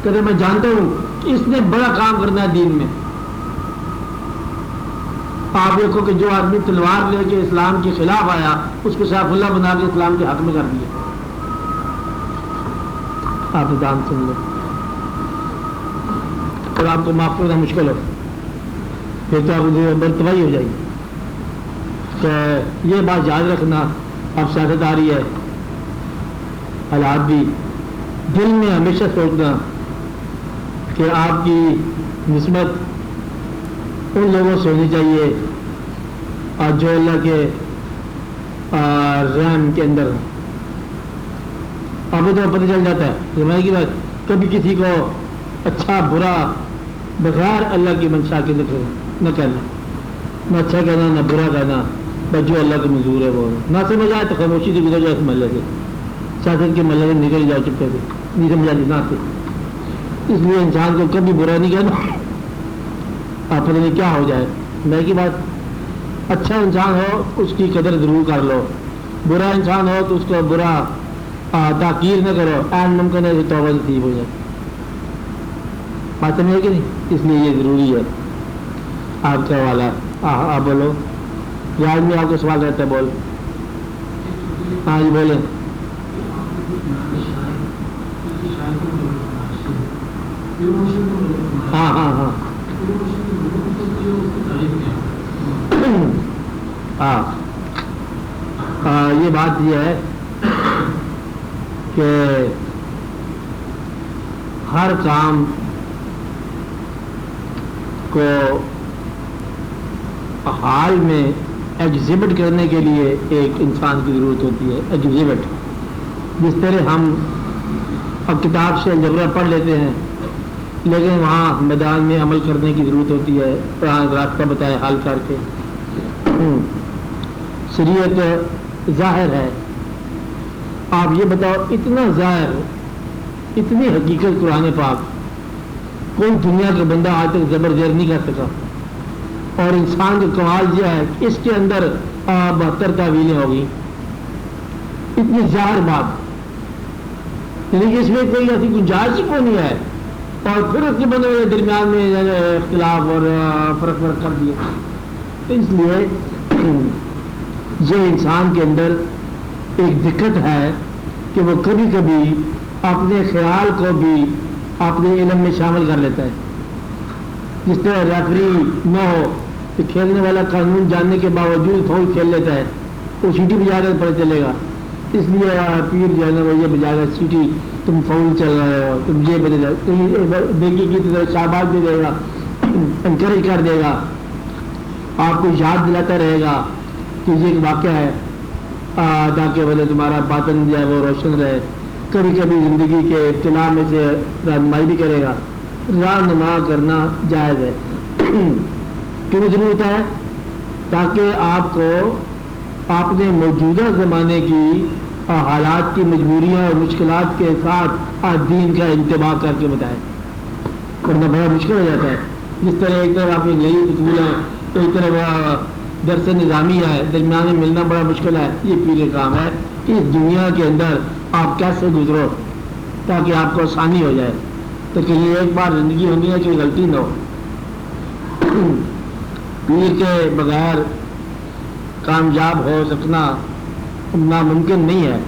کہ میں جانتا ہوں کہ اس نے بڑا کام کرنا ہے دین میں. آپ دیکھو کہ جو آدمی تلوار لے کے اسلام کے خلاف آیا اس کو سیف اللہ بنا کے اسلام کے حق میں کر دیا. آپ دان سن لو اور آپ کو معاف کرنا مشکل ہو، پھر تو آپ تباہی ہو جائے گی. کہ یہ بات یاد رکھنا، اب سیاست آ رہی ہے، حالات بھی، دل میں ہمیشہ سوچنا کہ آپ کی نسبت ان لوگوں سے ہونی چاہیے اور جو اللہ کے رحم کے اندر ہوں۔ اب تو پتہ چل جاتا ہے زمانے کی بات، کبھی کسی کو اچھا برا بغیر اللہ کی منشا کے نہ کہنا، نہ اچھا کہنا نہ برا کہنا، بس جو اللہ کی منظور ہے وہ نہ سمجھ آئے تو خاموشی سے گزر جائے اس محلے سے، سیاست کے محلے سے نکل جاؤ چپے سے، نہیں سمجھ آتی نہ سے۔ اس لیے انسان کو کبھی برا نہیں کہنا، آپ پتہ نہیں کیا ہو جائے۔ میں کی بات، اچھا انسان ہو اس کی قدر ضرور کر لو، برا انسان ہو تو اس کو برا تاکیر نہ کرو، عین ممکن ہے کہ توبہ نصیب ہو جائے، بات نہیں ہے کہ نہیں؟ اس لیے یہ ضروری ہے۔ آپ کا حوالہ آپ بولو، یا آدمی آپ کو سوال رہتا ہے، بول، ہاں جی بولیں۔ ہاں ہاں ہاں ہاں یہ بات یہ ہے کہ ہر کام کو حال میں ایگزیبٹ کرنے کے لیے ایک انسان کی ضرورت ہوتی ہے، ایگزیبٹ۔ جس طرح ہم اب کتاب سے الجبرا پڑھ لیتے ہیں لیکن وہاں میدان میں عمل کرنے کی ضرورت ہوتی ہے، قرآن راستہ بتائے حل کر کے۔ شریعت ظاہر ہے، آپ یہ بتاؤ اتنا ظاہر، اتنی حقیقت قرآن پاک کوئی دنیا کا بندہ آج تک زبردست نہیں کر سکا، اور انسان کا کمال یہ ہے کہ اس کے اندر 72 تعویلیں ہوگی، اتنی ظاہر بات، یعنی کہ اس میں کوئی ایسی گنجائش ہی کوئی نہیں ہے، اور پھر اس کے بندے کے درمیان میں اختلاف اور فرق کر دیا۔ اس لیے یہ انسان کے اندر ایک دقت ہے کہ وہ کبھی کبھی اپنے خیال کو بھی اپنے علم میں شامل کر لیتا ہے۔ جس طرح ریفری نہ ہو کہ کھیلنے والا قانون جاننے کے باوجود فاؤل کھیل لیتا ہے، وہ سیٹی بجا کر پتہ چلے گا، اس لیے پیر جو ہے نا وہ یہ بجا کر سیٹی تم فاؤل چل رہے ہو، تم یہ بجے دیکھی کی طرح شاباش دے دے گا، انکریج کر دے گا، آپ کو یاد دلاتا رہے گا کہ یہ ایک واقعہ ہے، تاکہ بولے تمہارا باطن جو ہے وہ روشن رہے۔ کبھی کبھی زندگی کے ابتلا میں سے رہنمائی بھی کرے گا، رہنما کرنا جائز ہے۔ کیوں ضرورت ہے؟ تاکہ آپ کو اپنے موجودہ زمانے کی حالات کی مجبوریاں اور مشکلات کے ساتھ دین کا انتباہ کر کے بتائے، ورنہ بڑا مشکل ہو جاتا ہے۔ جس طرح ایک طرف آپ کی نئی اصول ہے، تو ایک طرف درس نظامی ہے، درمیان میں ملنا بڑا مشکل ہے۔ یہ پیر کام ہے کہ اس دنیا کے اندر آپ کیسے گزرو تاکہ آپ کو آسانی ہو جائے، تو کہیں ایک بار زندگی ہونی ہے کہ غلطی نہ ہو۔ پیر کے بغیر کامیاب ہو سکنا ناممکن نہیں ہے،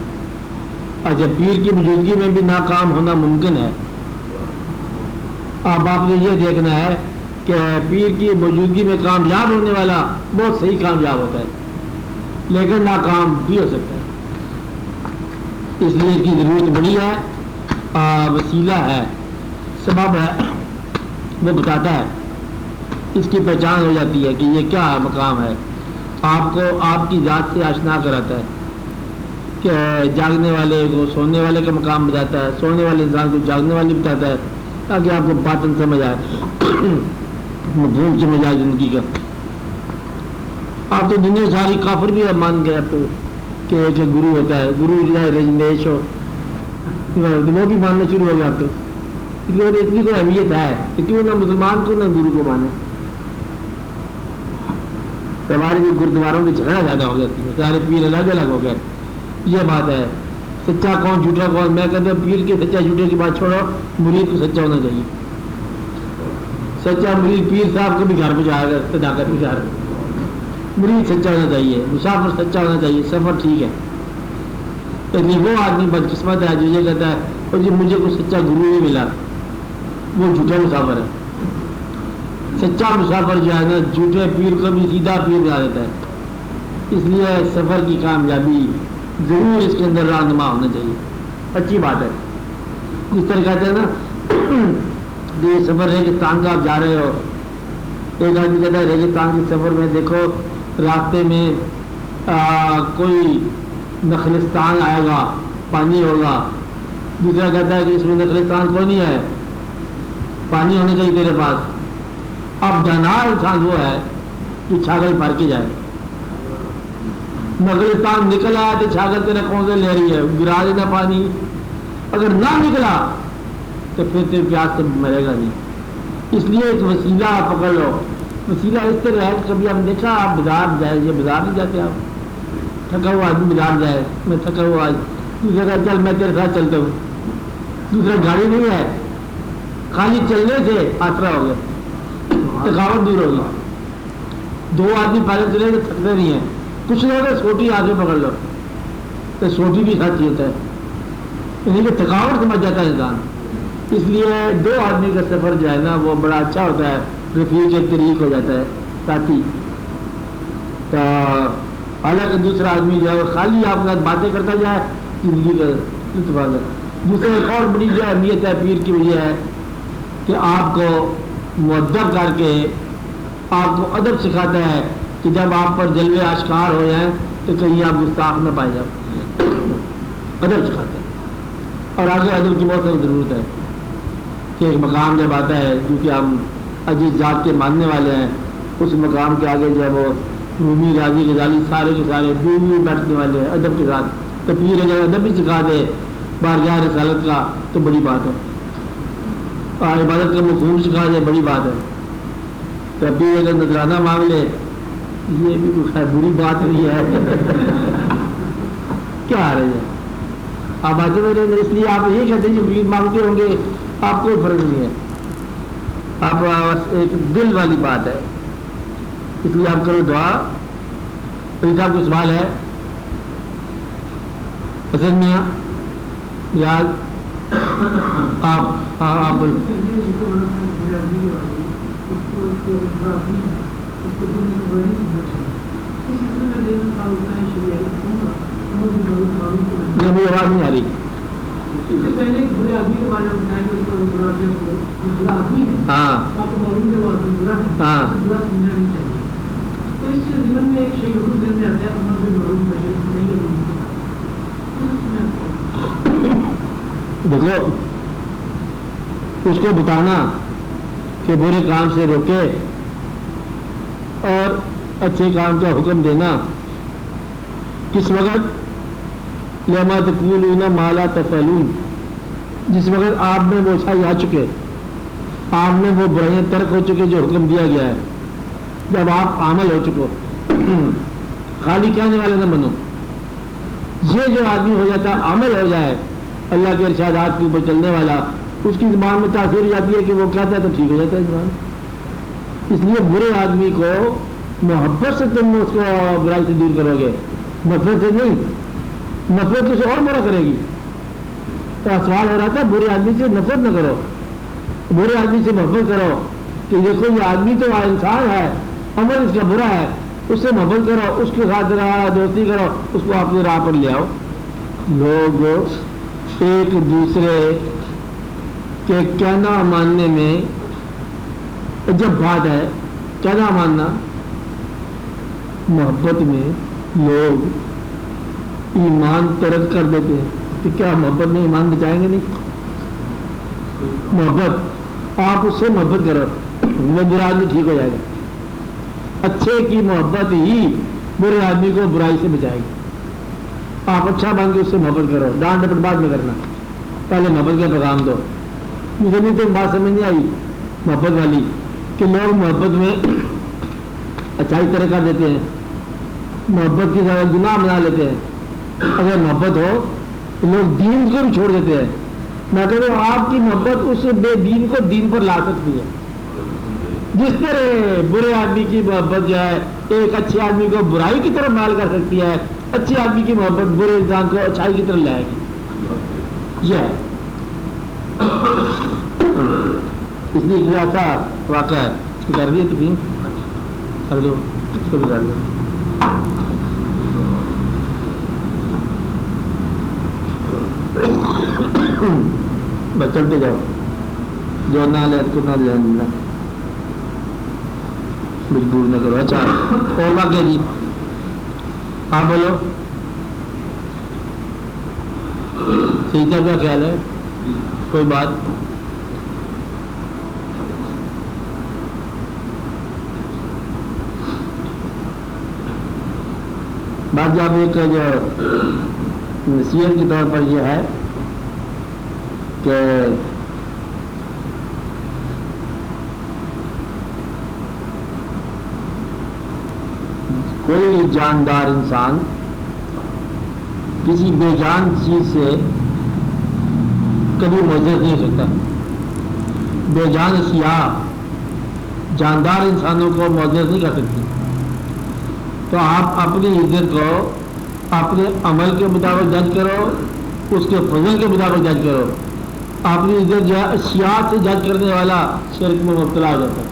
اور جب پیر کی موجودگی میں بھی ناکام ہونا ممکن ہے۔ اب آپ نے یہ دیکھنا ہے کہ پیر کی موجودگی میں کامیاب ہونے والا بہت صحیح کامیاب ہوتا ہے، لیکن ناکام بھی ہو سکتا ہے۔ اس لیے اس کی ضرورت بڑی ہے، وسیلہ ہے، سبب ہے، وہ بتاتا ہے، اس کی پہچان ہو جاتی ہے کہ یہ کیا مقام ہے، آپ کو آپ کی ذات سے آشنا کراتا ہے، کہ جاگنے والے کو سونے والے کا مقام بتاتا ہے، سونے والے انسان کو جاگنے والے بتاتا ہے، تاکہ آپ کو باطن سمجھ آئے، مفہوم سمجھ آئے زندگی کا۔ آپ تو دنیا ساری کافر بھی مان گئے آپ کہ ایک گرو ہوتا ہے، گرو جو ہے رجنیش ہو، وہ بھی ماننا شروع ہو گیا آپ کو، اتنی کوئی اہمیت ہے کہ کیوں نہ مسلمان کو نہ گرو کو مانے۔ ہمارے بھی گردواروں میں جھگڑا زیادہ ہو جاتی ہے، سارے پیر الگ الگ ہو گئے، یہ بات ہے۔ سچا کون جھوٹا کون، میں کہتا ہوں پیر کے سچا جھوٹے کی بات چھوڑو، مرید کو سچا ہونا چاہیے۔ سچا مرید پیر صاحب کو بھی گھر پہ جائے گا، صداقت بھی گھر، مرید سچا ہونا چاہیے، مسافر سچا ہونا چاہیے، سفر ٹھیک ہے، لیکن وہ آدمی بدقسمت ہے جو یہ کہتا ہے اور جی مجھے کوئی سچا گرو نہیں ملا، وہ جھوٹا مسافر ہے۔ سچا مسافر جو ہے نا جھوٹے پیر کو بھی سیدھا پیر بنا دیتا ہے، اس لیے سفر کی کامیابی ضرور اس کے اندر رہنما ہونا چاہیے. اچھی بات ہے. اس طرح کہتے ہیں نا کہ یہ سفر ریگستان کا آپ جا رہے ہو. ایک آدمی کہتا ہے ریگستان کے سفر میں دیکھو راستے میں کوئی نخلستان آئے گا, پانی ہوگا. دوسرا کہتا ہے کہ اس میں نخلستان کوئی نہیں ہے, پانی ہونا چاہیے تیرے پاس. اب جانار انسان وہ ہے کہ چھاگل پھر کے جائے. نخلستان نکل آیا تو چھاگل تیرا کون سے لے رہی ہے, گرا دینا پانی. اگر نہ نکلا تو پھر تیرے پیاس سے مرے گا نہیں. اس لیے ایک وسیلہ پکڑ لو. وسیلہ اس طرح ہے کبھی ہم دیکھا آپ بازار جائے, یہ بازار نہیں جاتے آپ, تھکا ہوا آدمی بازار جائے, میں تھکا ہوا آج, دوسرا کہا چل میں تیرے ساتھ چلتا ہوں. دوسرا گاڑی نہیں ہے, خالی چلنے سے آسرا ہو گیا, تھکاوٹ دور ہوگی. دو آدمی پہلے چلے تو تھکتے نہیں ہیں. کچھ لوگ سوٹی آگے پکڑ لو تو سوٹی بھی ساتھ ہوتا ہے, یعنی کہ تھکاوٹ سمجھ جاتا ہے انسان. اس لیے دو آدمی کا سفر جو ہے نا وہ بڑا اچھا ہوتا ہے, رفیق ایک طریق ہو جاتا ہے ساتھی. تو حالانکہ دوسرا آدمی جو ہے وہ خالی آپ کے ساتھ باتیں کرتا جائے, زندگی کا لطف آ جائے. دوسرے ایک اور بڑی جو اہمیت ہے پیر کی, وہ یہ ہے کہ آپ کو مؤدب کر کے آپ کو ادب سکھاتا ہے کہ جب آپ پر جلوے آشکار ہو جائیں تو کہیں آپ گستاخ نہ پائے جاؤ. ادب سکھاتا ہے. اور آگے ادب کی بہت ساری ضرورت ہے کہ ایک مقام جب آتا ہے کیونکہ ہم عزیز ذات کے ماننے والے ہیں, اس مقام کے آگے جو ہے وہ رومی راضی غزالی سارے کے سارے دور دور بیٹھنے والے ہیں ادب کے ساتھ. تو پیر اگر ادب بھی سکھا دے بارگاہ رسالت کا تو بڑی بات ہے, اور عبادت کا مفہوم سکھا دے بڑی بات ہے. تو پیر اگر نذرانہ مانگ لے یہ بھی کوئی خیر بری بات نہیں ہے. کیا آ رہی ہے آپ آتے ہوئے, اس لیے آپ یہ کہتے ہیں کہ پیر مانگتے ہوں گے, آپ کوئی فرق نہیں ہے. آپ ایک دل والی بات ہے, اس لیے آپ کرو دعا. صاحب کو سوال ہے حسن میاں یاد آپ آپ میری آواز نہیں آ رہی. ہاں ہاں دیکھو اس کو بتانا کہ برے کام سے روکے اور اچھے کام کا حکم دینا. کس وقت لما تقولون ما لا تفعلون, جس وقت آپ میں وہ اچھائی آ چکے, آپ میں وہ برائیاں ترک ہو چکے جو حکم دیا گیا ہے, جب آپ عامل ہو چکو. خالی کہنے والے نہ بنو. یہ جو آدمی ہو جاتا ہے عامل ہو جائے اللہ کے ارشادات کے اوپر چلنے والا, اس کی زبان میں تاثیر ہو جاتی ہے کہ وہ کہتا ہے تو ٹھیک ہو جاتا ہے زبان. اس لیے برے آدمی کو محبت سے تم اس کو برائی سے دور کرو گے, نفرت سے نہیں. نفرت اسے اور برا کرے گی. تو سوال ہو رہا تھا برے آدمی سے نفرت نہ کرو, برے آدمی سے محبت کرو کہ دیکھو یہ آدمی تو انسان ہے, عمل اس کا برا ہے, اس سے محبت کرو, اس کے ساتھ دوستی کرو, اس کو اپنی راہ پر لے آؤ. لوگ ایک دوسرے کے کہنا ماننے میں جب بات ہے, کہنا ماننا, محبت میں لوگ ایمان ترک کر دیتے ہیں. کہ کیا محبت میں ایمان بچائیں گے؟ نہیں. محبت آپ اس سے محبت کرو, وہ برا آدمی ٹھیک ہو جائے گا. اچھے کی محبت ہی برے آدمی کو برائی سے بچائے گی. آپ اچھا بن کے اس سے محبت کرو, ڈانٹ ڈپٹ بعد میں کرنا, پہلے محبت کا پیغام دو. مجھے نہیں تو بات سمجھ نہیں آئی محبت والی کہ لوگ محبت میں اچھائی طرح کر دیتے ہیں, محبت کی جگہ گناہ بنا لیتے ہیں. اگر محبت ہو تو لوگ دین کو بھی چھوڑ دیتے ہیں. میں کہتا ہوں آپ کی محبت اس بے دین کو دین پر لا سکتی ہے. جس طرح برے آدمی کی محبت جو ہے ایک اچھے آدمی کو برائی کی طرف مائل کر سکتی ہے, اچھے آدمی کی محبت برے انسان کو اچھائی کی طرف لائے گی. یہ ہے اس لیے یہ ایسا واقعہ ہے. کر دیے تو کر دو, اس کو بھی کر دو. بس چلتے جاؤ، جو نہ لے کو نہ لینا، مجبور نہ کرو۔ اچھا اور واقعہ جی، ہاں بولو، ٹھیک ہے، کیا خیال ہے؟ کوئی بات؟ بات جب ایک جو نصیحت کے طور پر یہ ہے کہ کوئی جاندار انسان کسی بے جان چیز سے کبھی معذرت نہیں سکتا۔ بے جان اشیاء جاندار انسانوں کو معذرت نہیں کر سکتی۔ تو آپ اپنی عزت کو اپنے عمل کے مطابق جج کرو، اس کے فضل کے مطابق جج کرو۔ اپنی عزت جو ہے اشیاء سے جج کرنے والا شرک میں مبتلا ہو جاتا ہے۔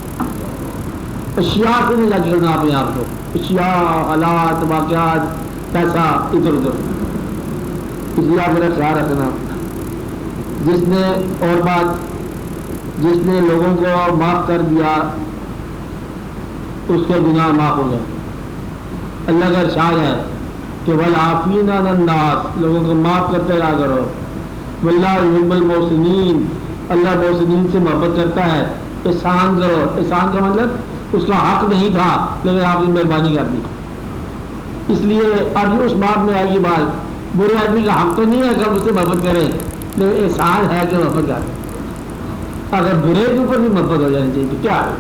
اشیاء سے نہیں جج کرنا اپنے آپ کو، اشیاء، حالات، واقعات، پیسہ، ادھر ادھر۔ اس لیے آپ میرا خیال رکھنا، جس نے اور بات جس نے لوگوں کو معاف کر دیا اس کے گناہ معاف ہو گئے۔ اللہ کا ارشاد ہے کہ والعافین عن الناس، لوگوں کو معاف کرتے رہا کرو۔ واللہ یحب المحسنین، اللہ محسنین سے محبت کرتا ہے۔ احسان کرو، احسان کا مطلب اس کا حق نہیں تھا لیکن آپ نے مہربانی کر دی۔ اس لیے اب اس بات میں آئے گی بات، برے آدمی کا حق تو نہیں ہے کہ ہم اس سے محبت کریں، لیکن احسان ہے کہ محبت کریں۔ اگر برے کے اوپر بھی محبت ہو جانی چاہیے تو کیا ہے؟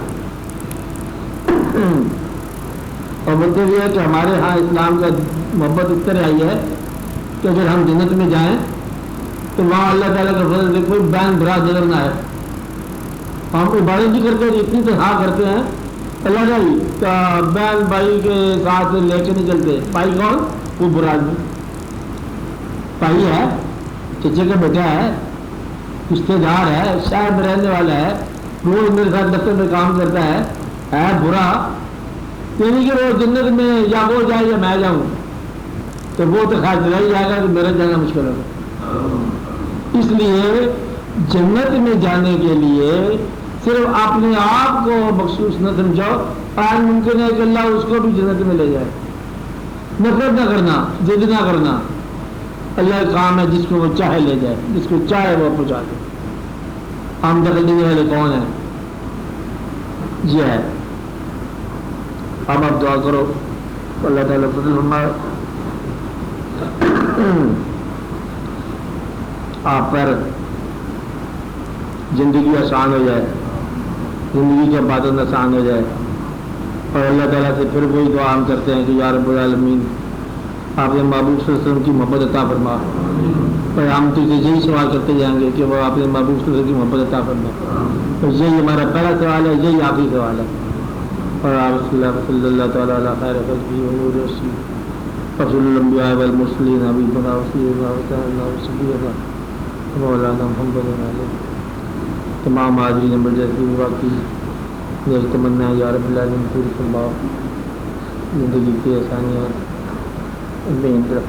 اور مطلب یہ ہے کہ ہمارے ہاں اسلام کا محبت اس طرح آئی ہے کہ اگر ہم جنت میں جائیں تو وہاں اللہ تعالیٰ کا فضل سے کوئی بہن برا نظر نہ ہے۔ ہم عبادت بھی کرتے ہیں، اتنی تنخواہ کرتے ہیں اللہ کا بہن بھائی کے ساتھ لے کے نہیں چلتے۔ بھائی کون؟ وہ برا آدمی بھائی ہے، چچے کا بیٹا ہے، رشتے دار ہے، شہر میں رہنے والا ہے، روز میرے ساتھ دفتر میں کام کرتا ہے برا، یعنی کہ وہ جنت میں یا وہ جائے یا میں جاؤں تو وہ تو خیر چلا ہی جائے گا کہ میرا جانا مشکل ہوگا۔ اس لیے جنت میں جانے کے لیے صرف اپنے آپ کو مخصوص نہ سمجھاؤ، آج ممکن ہے کہ اللہ اس کو بھی جنت میں لے جائے۔ نفرت نہ کرنا، ضد نہ کرنا، اللہ کا کام ہے جس کو وہ چاہے لے جائے، جس کو چاہے وہ پہنچا دے۔ ہم دخل دینے والے کون ہیں؟ یہ ہے۔ اب آپ دعا کرو اللہ تعالیٰ فضل فرمائے آپ پر زندگی آسان ہو جائے، زندگی کی عبادت آسان ہو جائے، اور اللہ تعالیٰ سے پھر وہی دعا ہم کرتے ہیں کہ یا رب العالمین آپ نے محبوب صلی اللہ علیہ وسلم کی محبت عطا فرما، اور ہم تو یہی سوال کرتے جائیں گے کہ وہ آپ نے محبوب صلی اللہ علیہ وسلم کی محبت عطا فرما۔ تو یہی ہمارا پہلا سوال ہے، یہی آخری سوال ہے۔ اور آپ صلی اللہ تعالیٰ علیہ خیر خلقہ و نور رسول رسول الانبیاء والمرسلین حبیبنا وسیلنا وسیلنا مولانا محمد علیہ تمام حاضرین برجستی واقعی نیک تمنا یا رب العالمین پوری فرماؤ، زندگی کی آسانیاں بے انتہا